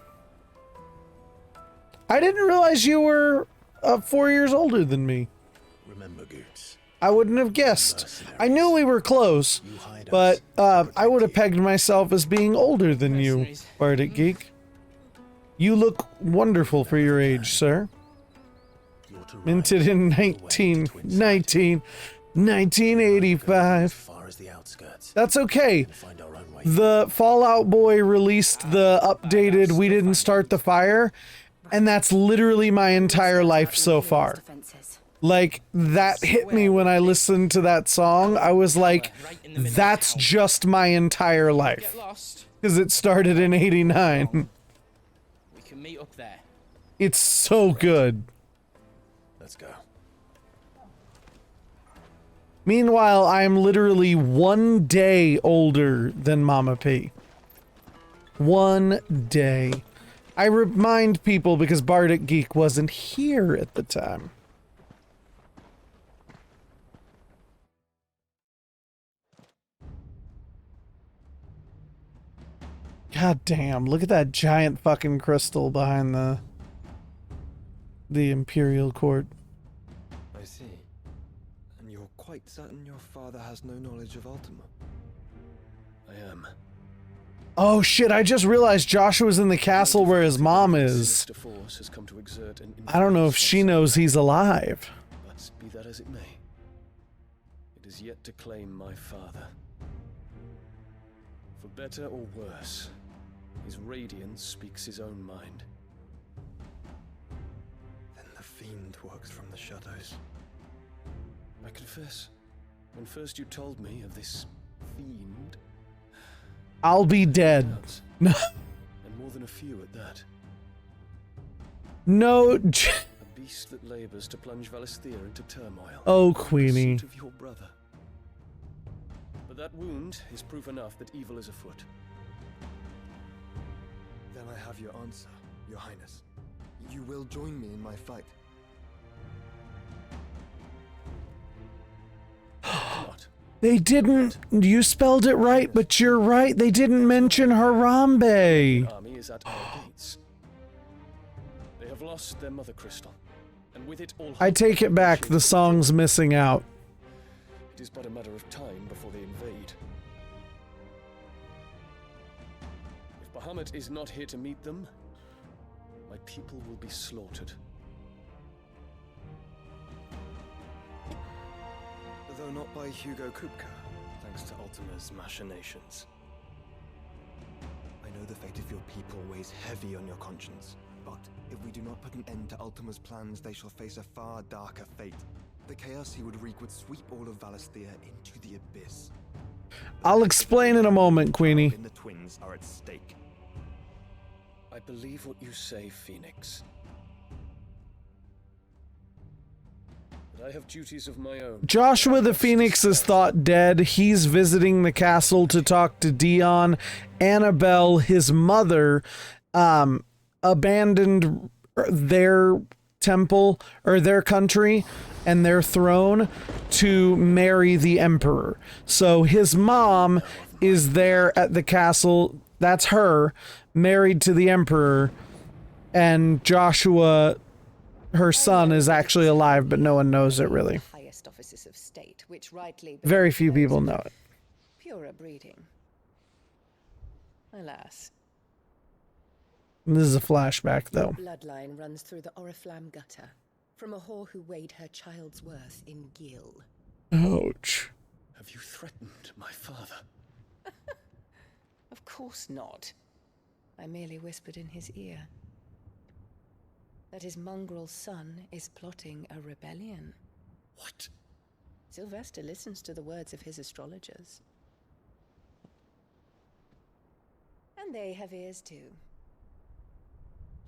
I didn't realize you were 4 years older than me. Remember, Goetz. I wouldn't have guessed. I knew we were close, but I would have pegged myself as being older than you, Bardic Geek. You look wonderful for your age, sir. Minted in 1985. That's okay. The Fallout Boy released the updated We Didn't Start the Fire, and that's literally my entire life so far. Like, that hit me when I listened to that song. I was like, that's just my entire life. Because it started in 89. Meet up there. It's so good. Let's go. Meanwhile, I'm literally 1 day older than Mama P. 1 day. I remind people because Bardic Geek wasn't here at the time. God damn, look at that giant fucking crystal behind the Imperial Court. I see. And you're quite certain your father has no knowledge of Ultima? I am. Oh shit, I just realized Joshua's in the castle where his mom is. I don't know if she knows he's alive. But be that as it may, it is yet to claim my father. For better or worse, his radiance speaks his own mind. Then the fiend works from the shadows. I confess, when first you told me of this fiend, I'll be dead. and more than a few at that. No. A beast that labors to plunge Valisthea into turmoil. Oh, Queenie. Of your brother. But that wound is proof enough that evil is afoot. Then I have your answer, Your Highness. You will join me in my fight. They didn't. You spelled it right, but you're right. They didn't mention Harambe. Army is at our gates. They have lost their mother crystal, and with it all. I take it back. The song's missing out. It is but a matter of time before they invade. If Bahamut is not here to meet them, my people will be slaughtered. Though not by Hugo Kupka, thanks to Ultima's machinations. I know the fate of your people weighs heavy on your conscience, but if we do not put an end to Ultima's plans, they shall face a far darker fate. The chaos he would wreak would sweep all of Valisthea into the abyss. I'll explain in a moment, Queenie. And the twins are at stake. I believe what you say, Phoenix. But I have duties of my own. Joshua the Phoenix is thought dead. He's visiting the castle to talk to Dion. Annabelle, his mother, abandoned their temple, or their country, and their throne to marry the Emperor. So his mom is there at the castle. That's her, married to the Emperor. And Joshua, her son, is actually alive, but no one knows it really. Highest offices of state, which rightly Very few people know it. purer breeding. Alas. This is a flashback, though. Bloodline runs through the Oriflamme gutter, from a whore who weighed her child's worth in gill. Ouch. Have you threatened my father? Of course not. I merely whispered in his ear that his mongrel son is plotting a rebellion. What? Sylvester listens to the words of his astrologers. And they have ears too.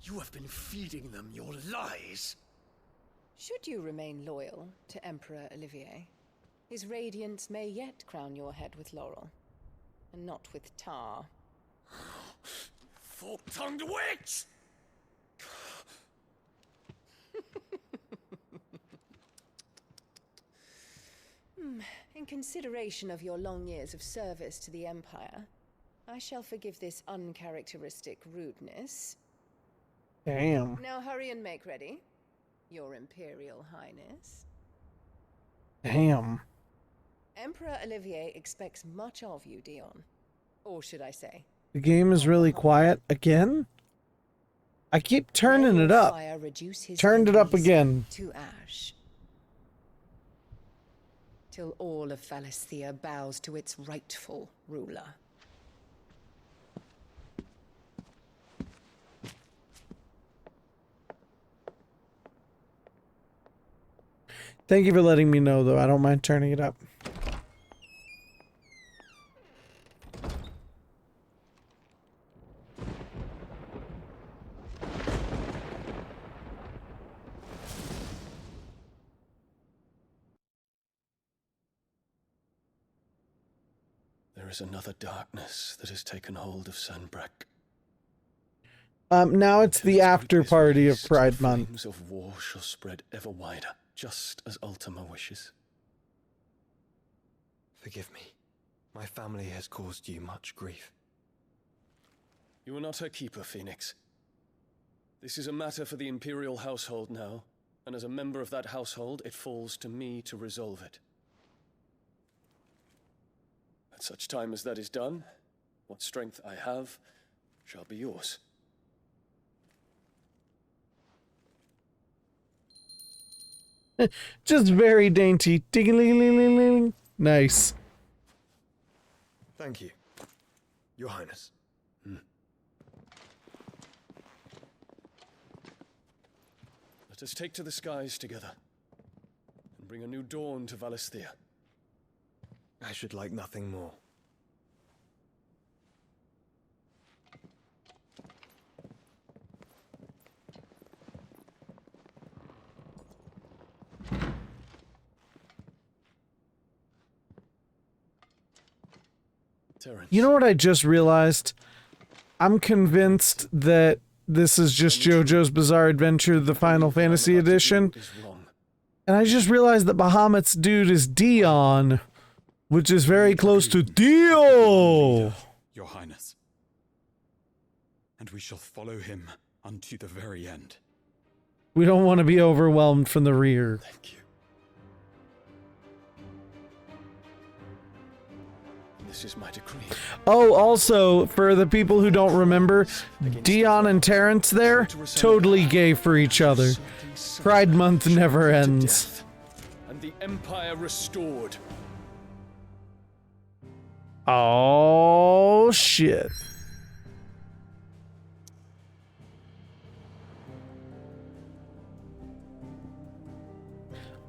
You have been feeding them your lies. Should you remain loyal to Emperor Olivier, his radiance may yet crown your head with laurel, and not with tar. Fork-tongued witch! In consideration of your long years of service to the Empire, I shall forgive this uncharacteristic rudeness. Damn. Now hurry and make ready, Your Imperial Highness. Damn. Emperor Olivier expects much of you, Dion. Or should I say? The game is really quiet again? I keep turning it up. Turned it up again. To ash. Till all of Valisthea bows to its rightful ruler. Thank you for letting me know, though. I don't mind turning it up. There is another darkness that has taken hold of Sanbreque. Now it's the after party of Pride Month. Flames of war shall spread ever wider, just as Ultima wishes. Forgive me. My family has caused you much grief. You are not her keeper, Phoenix. This is a matter for the Imperial household now, and as a member of that household, it falls to me to resolve it. At such time as that is done, what strength I have shall be yours. Just very dainty. Ding-a-ling-ling-ling-ling. Nice. Thank you, Your Highness. Let us take to the skies together, and bring a new dawn to Valisthea. I should like nothing more. You know what I just realized? I'm convinced that this is just JoJo's Bizarre Adventure, the Final Fantasy edition. And I just realized that Bahamut's dude is Dion, which is very close to Dio! Your Highness. And we shall follow him unto the very end. We don't want to be overwhelmed from the rear. Thank you. This is my decree. Oh, also, for the people who don't remember, Dion and Terrence there, totally gay for each other. Pride Month never ends. And the Empire restored. Oh, shit.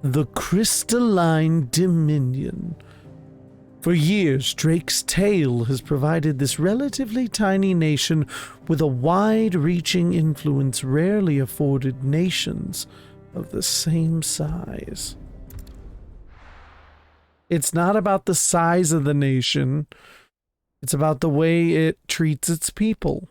The Crystalline Dominion. For years, Drake's Tale has provided this relatively tiny nation with a wide-reaching influence rarely afforded nations of the same size. It's not about the size of the nation, it's about the way it treats its people.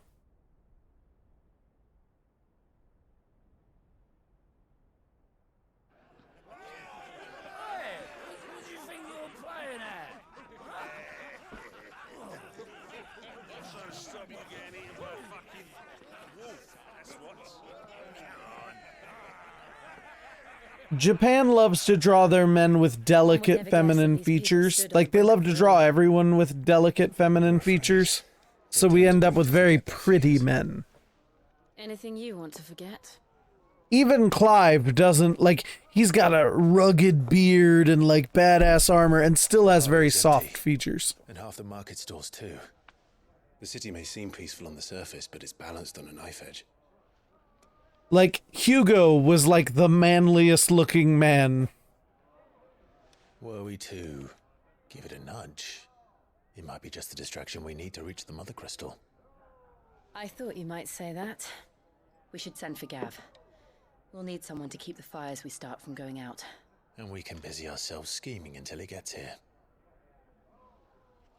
Japan loves to draw their men with delicate feminine features. Like, they love to draw everyone with delicate feminine features. So we end up with very pretty men. Anything you want to forget? Even Clive doesn't, like, he's got a rugged beard and, like, badass armor and still has very soft features. And half the market stores too. The city may seem peaceful on the surface, but it's balanced on a knife edge. Like, Hugo was, like, the manliest looking man. Were we to give it a nudge, it might be just the distraction we need to reach the Mother Crystal. I thought you might say that. We should send for Gav. We'll need someone to keep the fires we start from going out. And we can busy ourselves scheming until he gets here.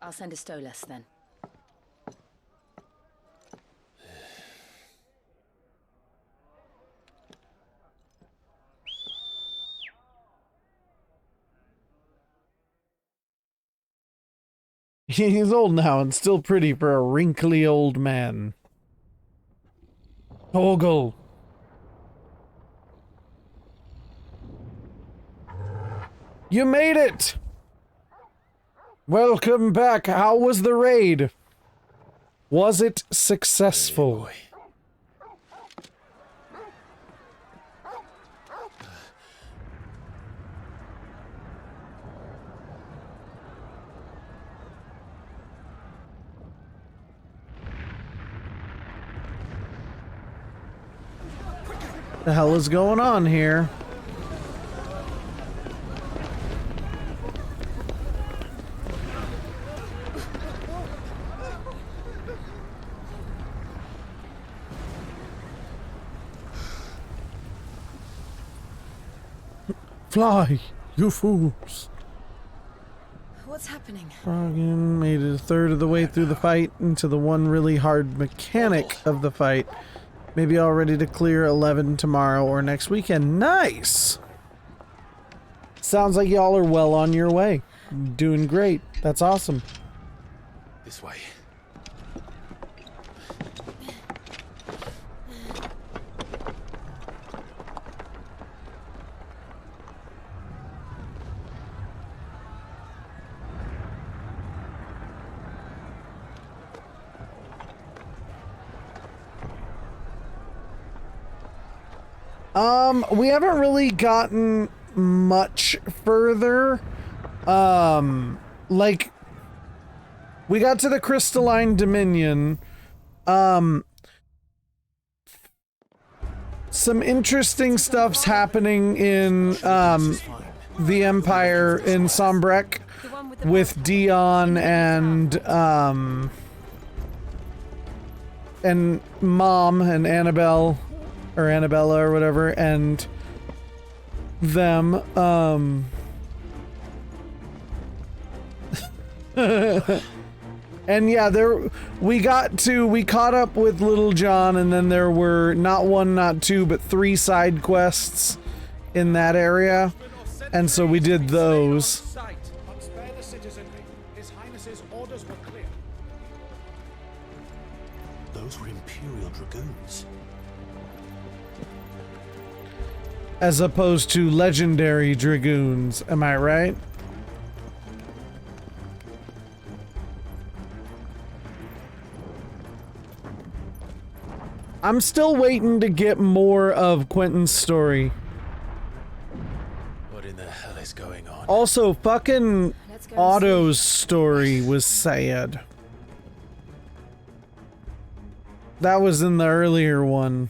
I'll send a Stolas then. He's old now and still pretty for a wrinkly old man. Ogle. You made it! Welcome back. How was the raid? Was it successful? The hell is going on here? Fly, you fools. What's happening? Froggen made it a third of the way through the fight into the one really hard mechanic of the fight. Maybe all ready to clear 11 tomorrow or next weekend. Nice! Sounds like y'all are well on your way. Doing great. That's awesome. This way. We haven't really gotten much further. Like, we got to the Crystalline Dominion. Some interesting stuff's happening in, the Empire in Sombrek with Dion and Mom and Annabelle. Or Annabella or whatever, and them, and yeah, we caught up with Little John, and then there were not one, not two, but 3 side quests in that area, and so we did those. Those were Imperial Dragoons. As opposed to legendary dragoons, am I right? I'm still waiting to get more of Quentin's story. What in the hell is going on? Also, fucking Otto's story was sad. That was in the earlier one.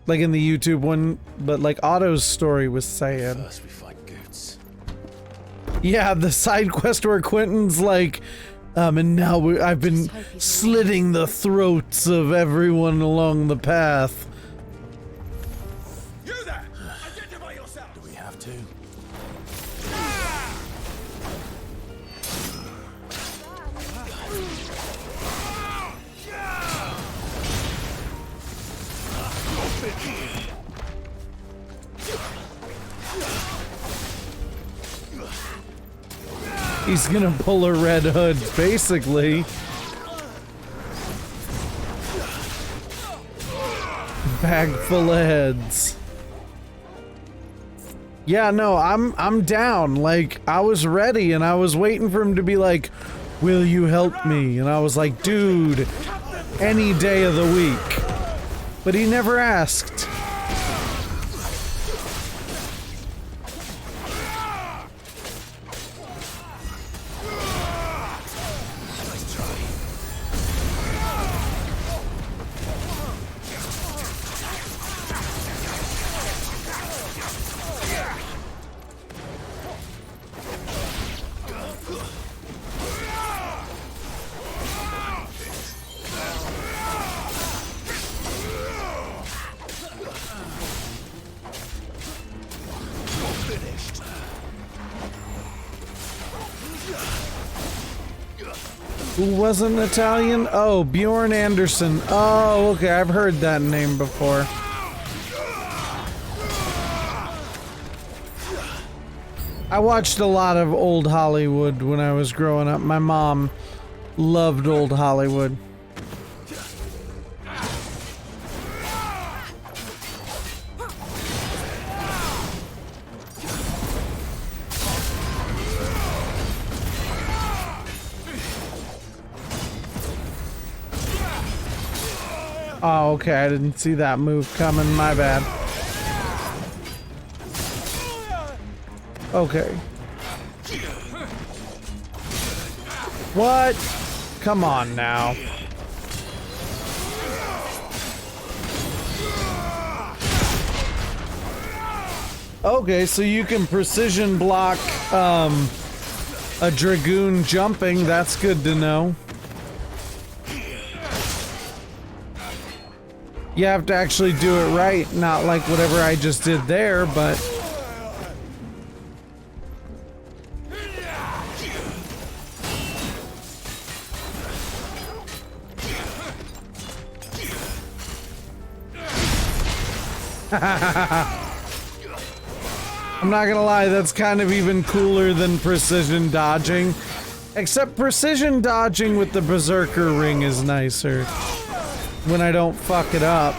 Like in the YouTube one, but like Otto's story was sad. First we find Goetz. Yeah, the side quest where Quentin's like, and now I've been slitting the throats of everyone along the path. You there! Identify yourself! Do we have to? He's gonna pull a Red Hood, basically. Bag full of heads. Yeah, no, I'm down. Like, I was ready and I was waiting for him to be like, will you help me? And I was like, dude, any day of the week. But he never asked. Who wasn't Italian? Oh, Bjorn Anderson. Oh, okay, I've heard that name before. I watched a lot of old Hollywood when I was growing up. My mom loved old Hollywood. Oh, okay, I didn't see that move coming, my bad. Okay. What? Come on now. Okay, so you can precision block a dragoon jumping. That's good to know. You have to actually do it right, not like whatever I just did there, but... I'm not gonna lie, that's kind of even cooler than precision dodging. Except precision dodging with the Berserker ring is nicer. When I don't fuck it up.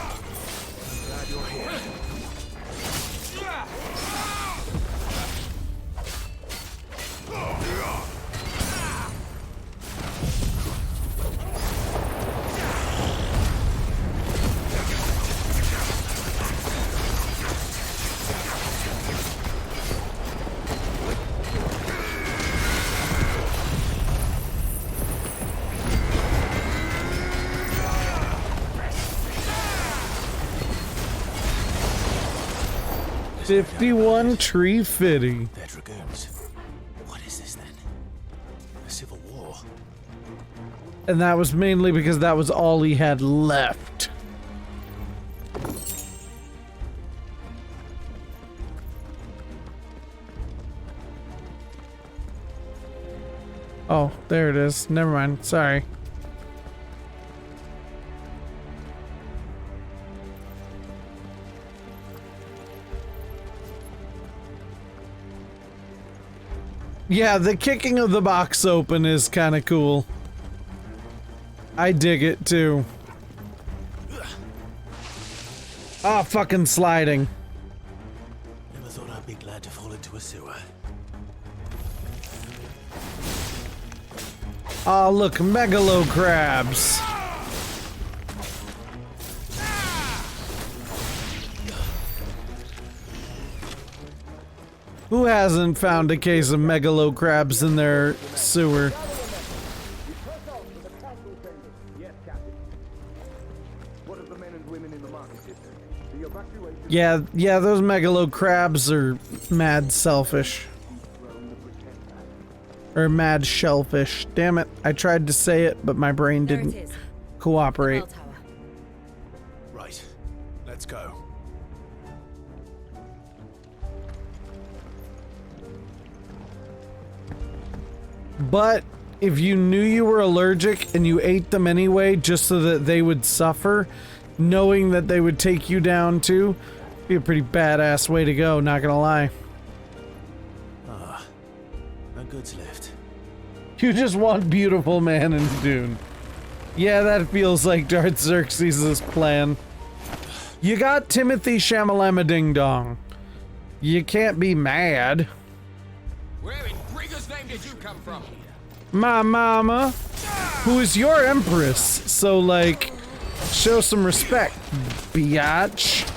'51 Tree Fitty. They're dragoons. What is this then? A civil war? And that was mainly because that was all he had left. Oh, there it is. Never mind. Sorry. Yeah, the kicking of the box open is kind of cool. I dig it too. Ah, fucking sliding. Never thought I'd be glad to fall into a sewer. Ah, look, megalo crabs. Who hasn't found a case of megalo crabs in their sewer? Yeah, those megalo crabs are mad selfish. Or mad shellfish. Damn it, I tried to say it, but my brain didn't cooperate. Right, let's go. But if you knew you were allergic and you ate them anyway just so that they would suffer, knowing that they would take you down too, be a pretty badass way to go, not gonna lie. Ah, a Goetz lift. You just want beautiful man in Dune. Yeah, that feels like Darth Xerxes' plan. You got Timothy Shamalama Ding Dong. You can't be mad. Where in Grieger's name did you come from? My mama, who is your empress, so like, show some respect, biatch.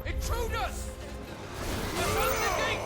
Intruders! Defend the gate!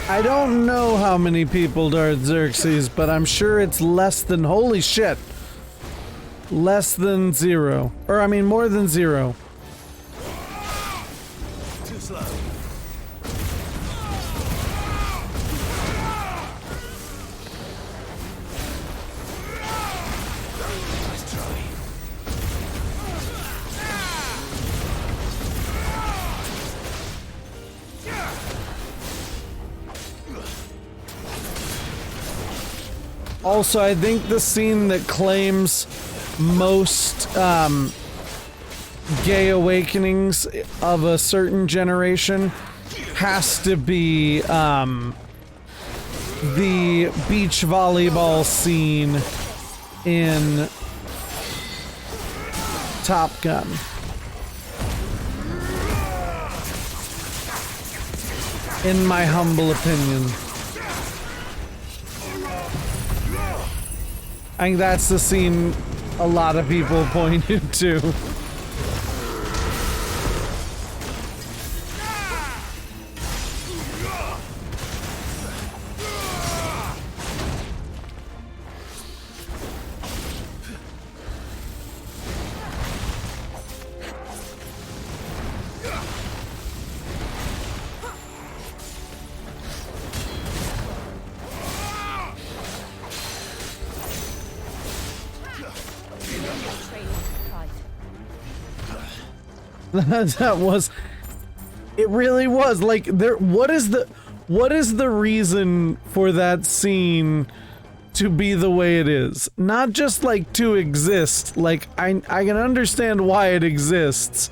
I don't know how many people died Xerxes, but I'm sure it's less than, holy shit, less than 0. Or I mean more than 0. Too slow. Nice try. Also, I think the scene that claims most gay awakenings of a certain generation has to be the beach volleyball scene in Top Gun. In my humble opinion. I think that's the scene a lot of people pointed to. That was, it really was like there. What is the reason for that scene to be the way it is? Not just like to exist. Like I can understand why it exists,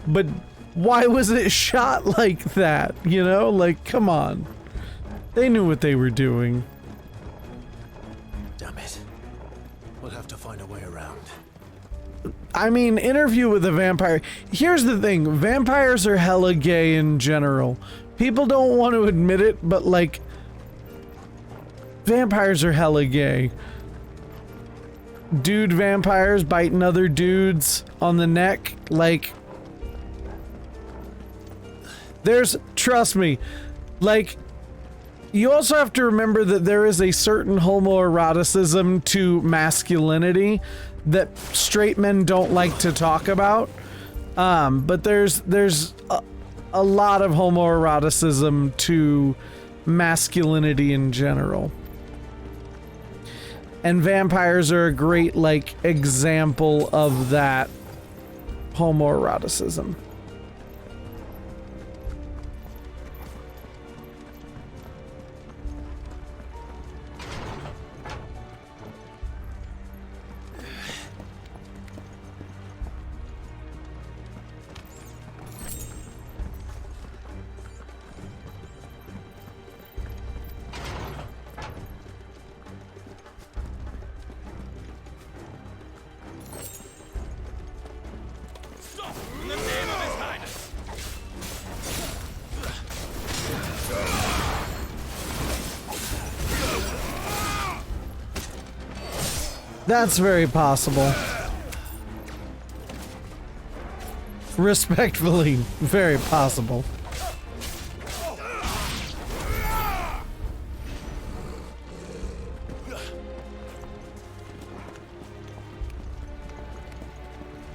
but why was it shot like that? You know, like come on, they knew what they were doing. Damn it. We'll have to find a way around. I mean, Interview with a Vampire. Here's the thing. Vampires are hella gay in general. People don't want to admit it, but like, vampires are hella gay. Dude vampires biting other dudes on the neck. Like, trust me, like, you also have to remember that there is a certain homoeroticism to masculinity that straight men don't like to talk about, but there's a lot of homoeroticism to masculinity in general, and vampires are a great like example of that homoeroticism. That's very possible. Respectfully, very possible.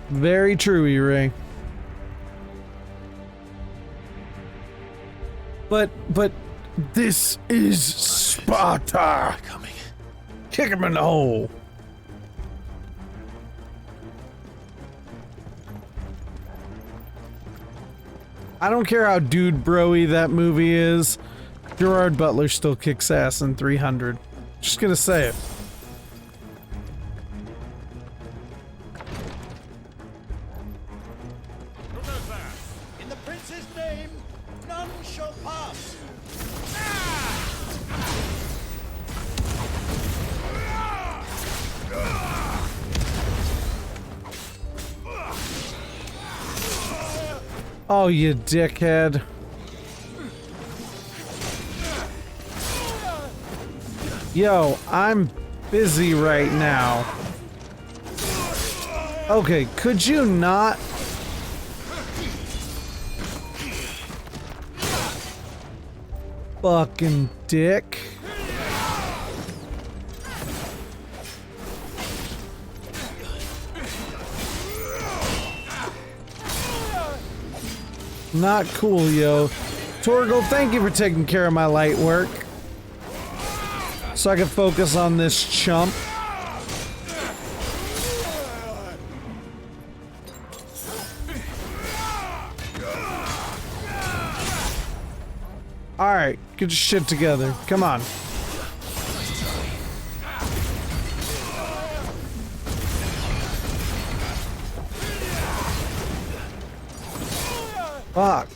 Very true, E-Ray. But this is Sparta. Kick him in the hole. I don't care how dude bro-y that movie is. Gerard Butler still kicks ass in 300. Just gonna say it. In the prince's name, none shall pass. Oh, you dickhead. Yo, I'm busy right now. Okay, could you not? Fucking dick. Not cool, yo. Torgal, thank you for taking care of my light work. So I can focus on this chump. Alright, get your shit together. Come on. Fuck.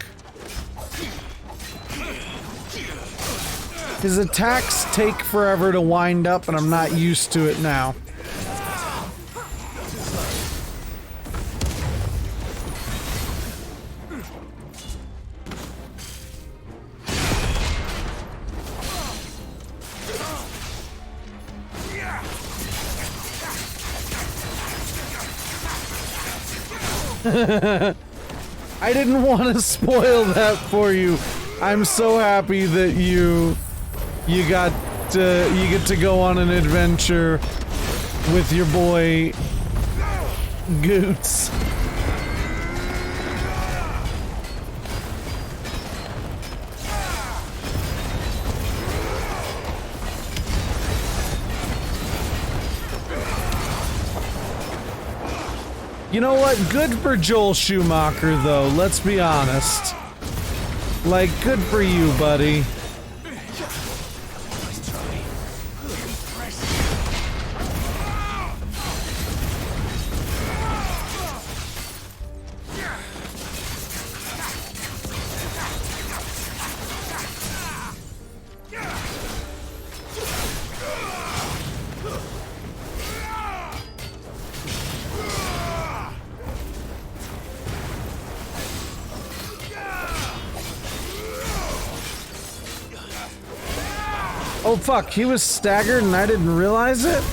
His attacks take forever to wind up, and I'm not used to it now. I didn't want to spoil that for you. I'm so happy that you get to go on an adventure with your boy Goetz. You know what? Good for Joel Schumacher, though. Let's be honest. Like, good for you, buddy. Oh fuck, he was staggered and I didn't realize it?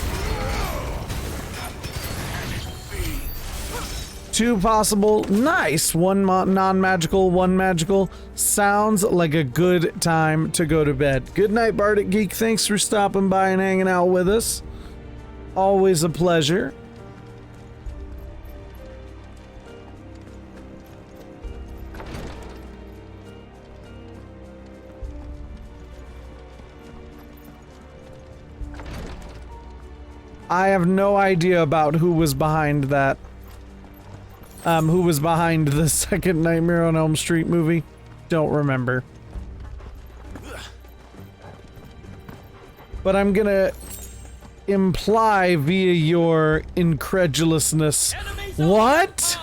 Two possible. Nice. One non-magical, one magical. Sounds like a good time to go to bed. Good night, Bardic Geek. Thanks for stopping by and hanging out with us. Always a pleasure. I have no idea about who was behind that. Who was behind the second Nightmare on Elm Street movie? Don't remember. But I'm gonna imply via your incredulousness. What?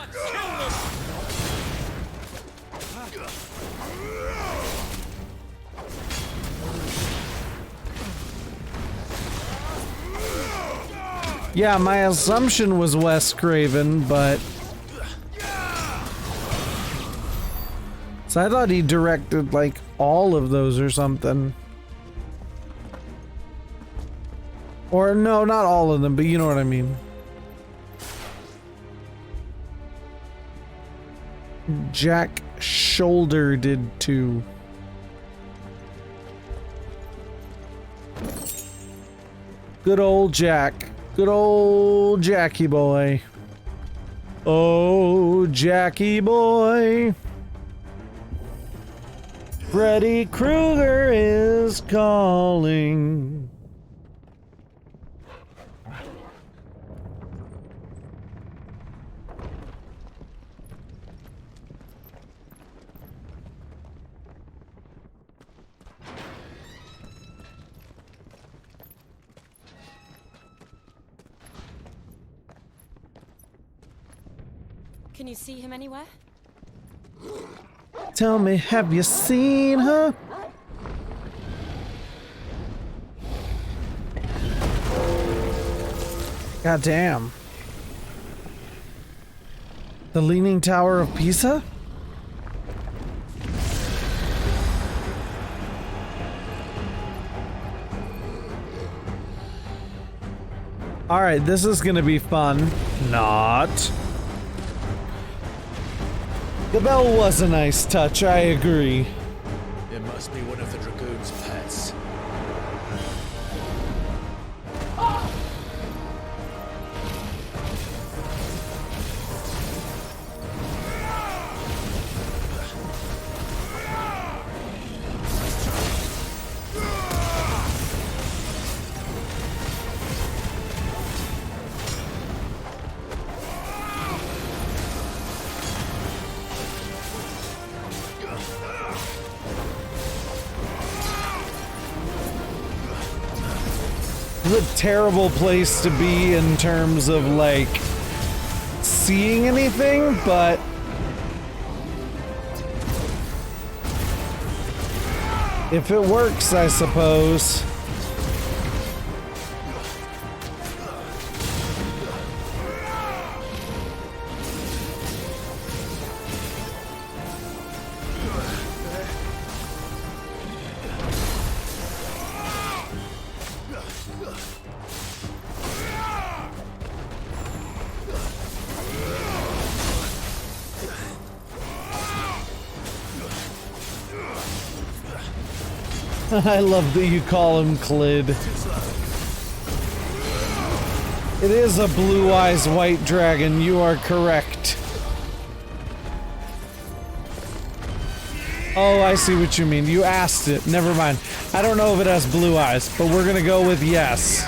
Yeah, my assumption was Wes Craven, but... So I thought he directed, like, all of those or something. Or no, not all of them, but you know what I mean. Jack Shoulder did too. Good old Jack. Good old Jackie boy. Oh, Jackie boy. Freddy Krueger is calling. Can you see him anywhere? Tell me, have you seen her? God damn. The Leaning Tower of Pisa? Alright, this is gonna be fun. Not. The bell was a nice touch, I agree. It must be one of the Dragoon's pets. It's a terrible place to be in terms of like seeing anything, but if it works, I suppose. I love that you call him Clid. It is a blue eyes white dragon, you are correct. Oh, I see what you mean. You asked it. Never mind. I don't know if it has blue eyes, but we're gonna go with yes.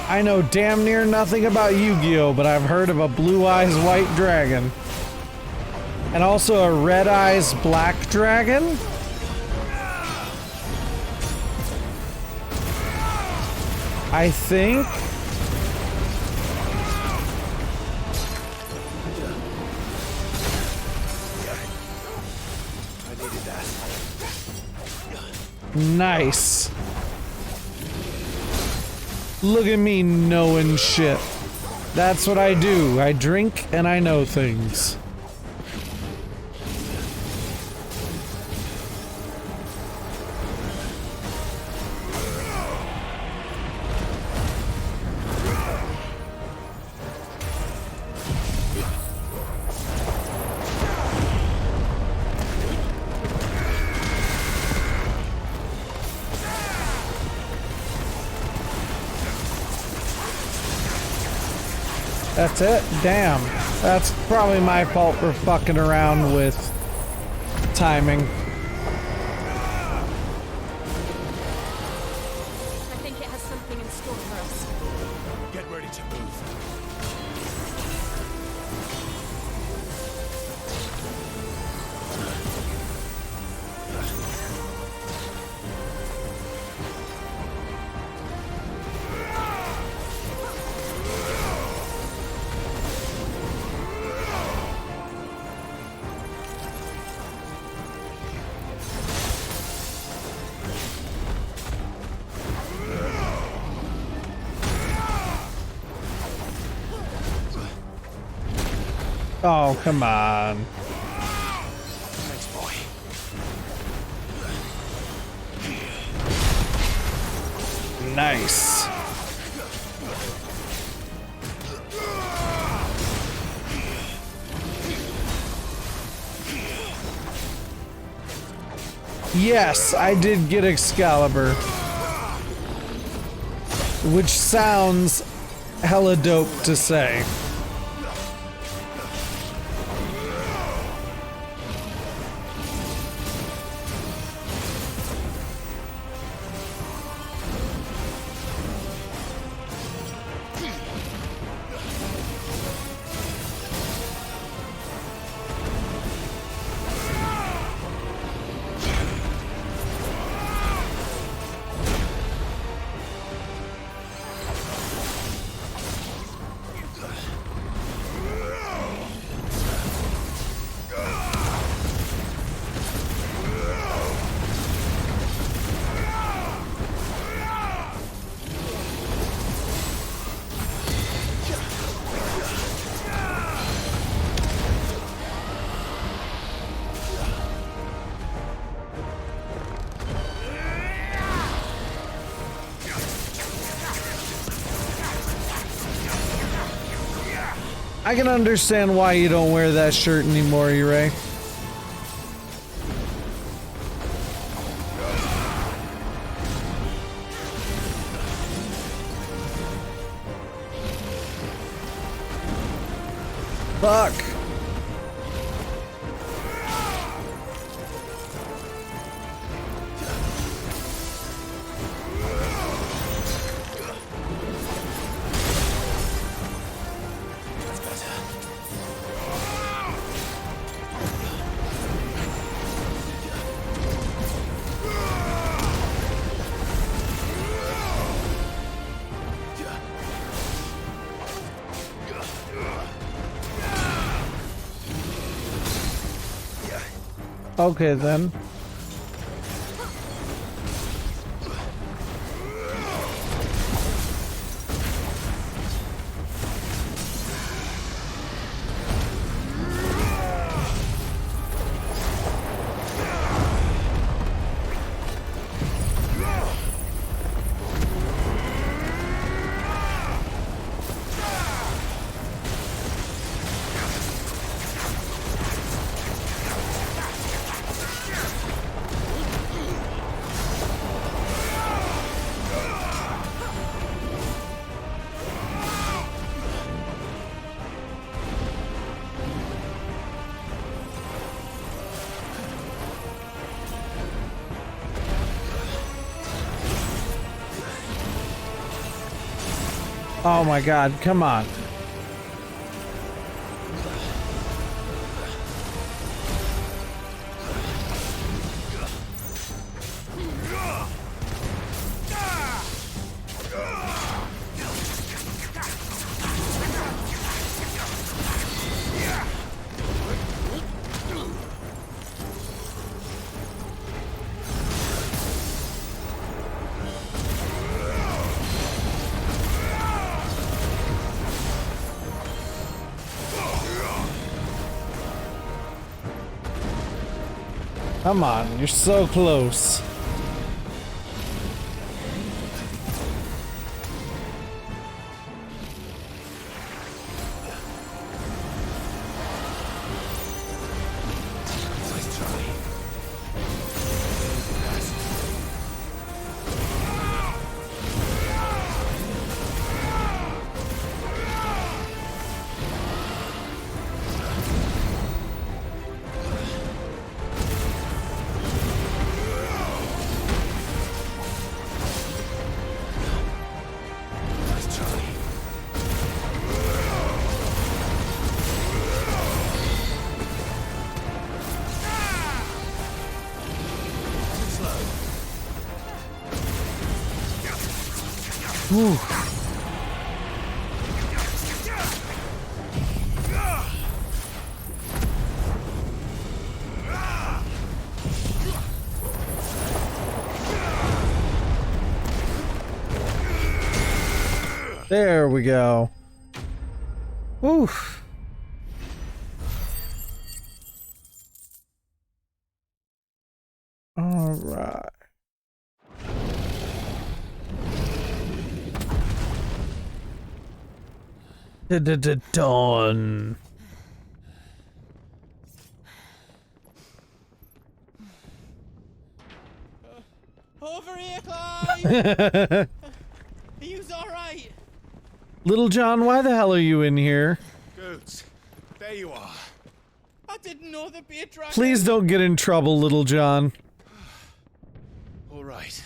I know damn near nothing about Yu-Gi-Oh, but I've heard of a blue eyes white dragon. And also a red eyes black dragon? I think. I needed that. Nice. Look at me knowing shit. That's what I do. I drink and I know things. That's it? Damn. That's probably my fault for fucking around with timing. I think it has something in store for us. Get ready to move. Oh, come on. Thanks, boy. Nice. Yes, I did get Excalibur. Which sounds hella dope to say. I can understand why you don't wear that shirt anymore, Ray. Fuck. Okay then. Oh my god, come on. Come on, you're so close. Whew. There we go. Oof. All right. Done. Over here, Clive! Are you alright? Little John, why the hell are you in here? Goetz, there you are. I didn't know there'd be a dragon. Please don't get in trouble, Little John. All right.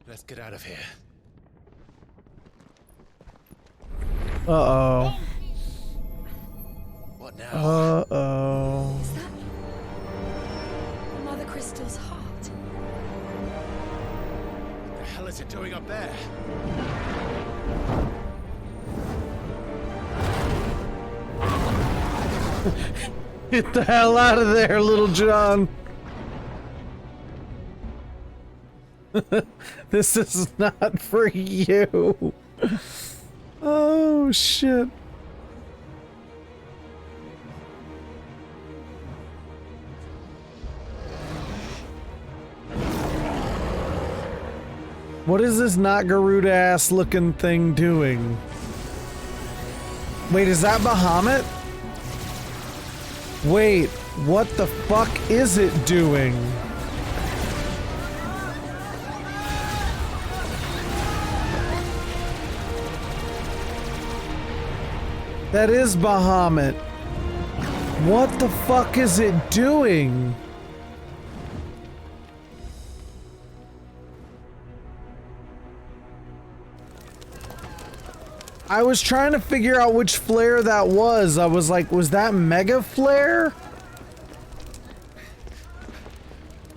Let's get out of here. Uh-oh. What now? Uh-oh. Is that Mother Crystal's heart? What the hell is it doing up there? Get the hell out of there, Little John. This is not for you. Oh, shit. What is this not Garuda ass looking thing doing? Wait, is that Bahamut? Wait, what the fuck is it doing? That is Bahamut. What the fuck is it doing? I was trying to figure out which flare that was. I was like, was that Mega Flare?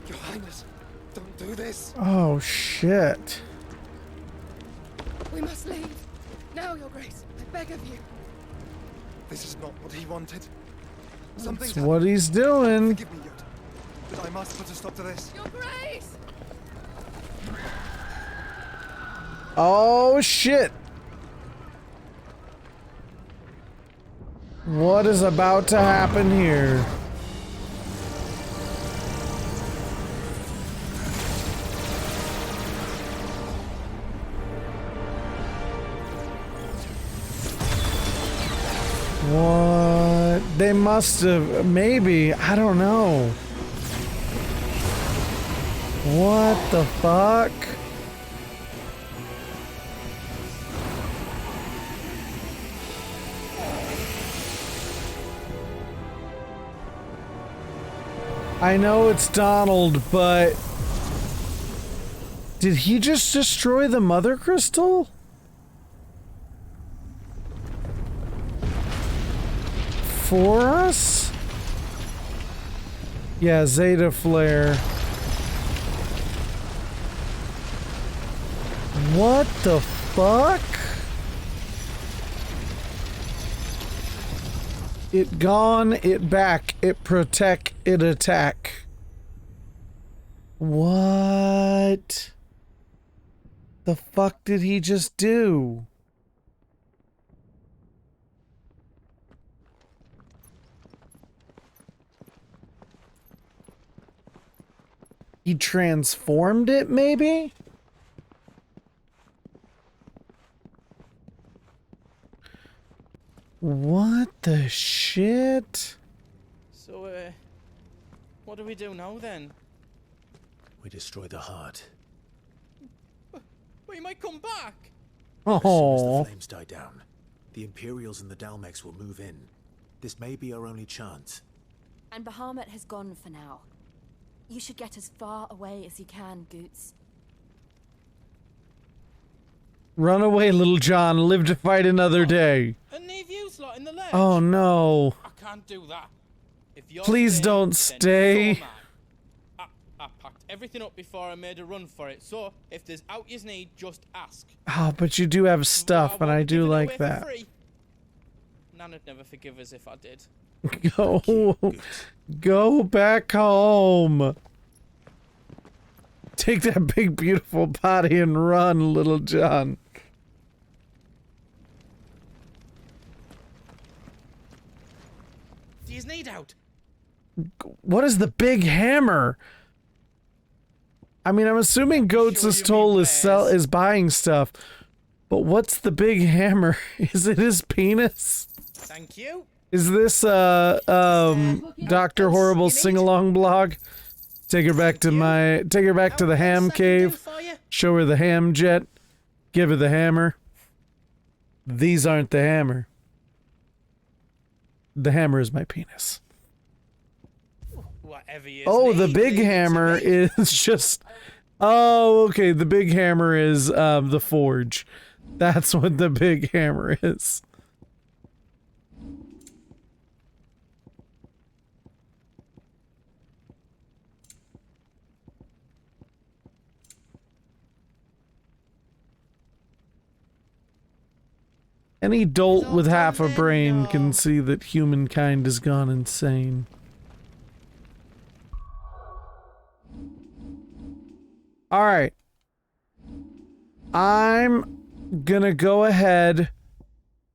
Your Highness, don't do this. Oh, shit. We must leave. Now, Your Grace. I beg of you. This is not what he wanted. That's what he's doing. Forgive me, Yoda, but I must put a stop to this. Your Grace! Oh, shit. What is about to happen here? What? They must have, maybe, I don't know. What the fuck? I know it's Donald, but did he just destroy the Mother Crystal? For us? Yeah, Zeta Flare. What the fuck? It gone, it back, it protect, it attack. What the fuck did he just do? He transformed it, maybe? What the shit? So, what do we do now then? We destroy the heart. But he might come back. As soon as Oh. the flames die down, the Imperials and the Dalmex will move in. This may be our only chance. And Bahamut has gone for now. You should get as far away as you can, Goetz. Run away, Little John. Live to fight another day. And leave you slot in the ledge. Oh no. I can't do that. If you're Please staying, don't then stay. so am I packed everything up before I made a run for it, so if there's out you need, just ask. Oh, but you do have stuff, and I do like that. Nana'd never forgive us if I did. Go back home. Take that big beautiful body and run, Little John. Do you need out? What is the big hammer? I mean, I'm assuming Goetz' toll is buying stuff, but what's the big hammer? Is it his penis? Thank you. Is this Dr. Horrible sing-along blog? Take her back to the ham cave. Show her the ham jet. Give her the hammer. These aren't the hammer. The hammer is my penis. Oh, the big hammer is just... Oh, okay, the big hammer is the forge. That's what the big hammer is. Any dolt with half a brain can see that humankind has gone insane. Alright. I'm gonna go ahead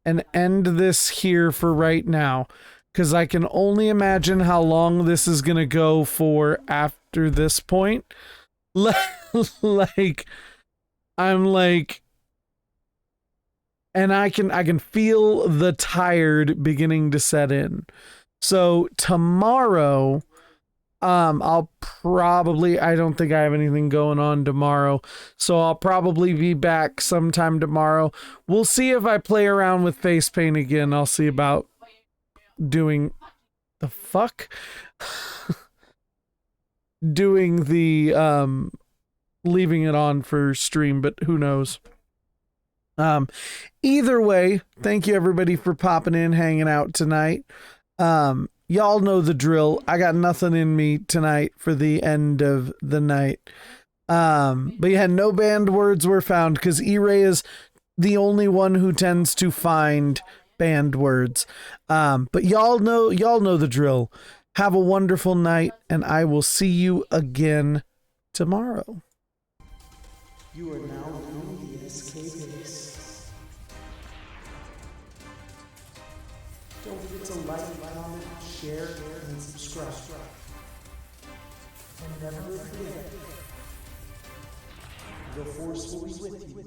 and end this here for right now, because I can only imagine how long this is gonna go for after this point. And I can feel the tired beginning to set in. So tomorrow, I'll probably, I don't think I have anything going on tomorrow, so I'll probably be back sometime tomorrow. We'll see if I play around with face paint again. I'll see about doing the fuck? Doing the, leaving it on for stream, but who knows? Either way, thank you everybody for popping in, hanging out tonight. Y'all know the drill. I got nothing in me tonight for the end of the night. But yeah, no banned words were found because E-Ray is the only one who tends to find banned words. But y'all know the drill. Have a wonderful night, and I will see you again tomorrow. You are now on the SK base. Don't forget to like, comment, share, and subscribe. And never forget, the Force will be with you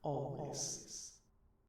always.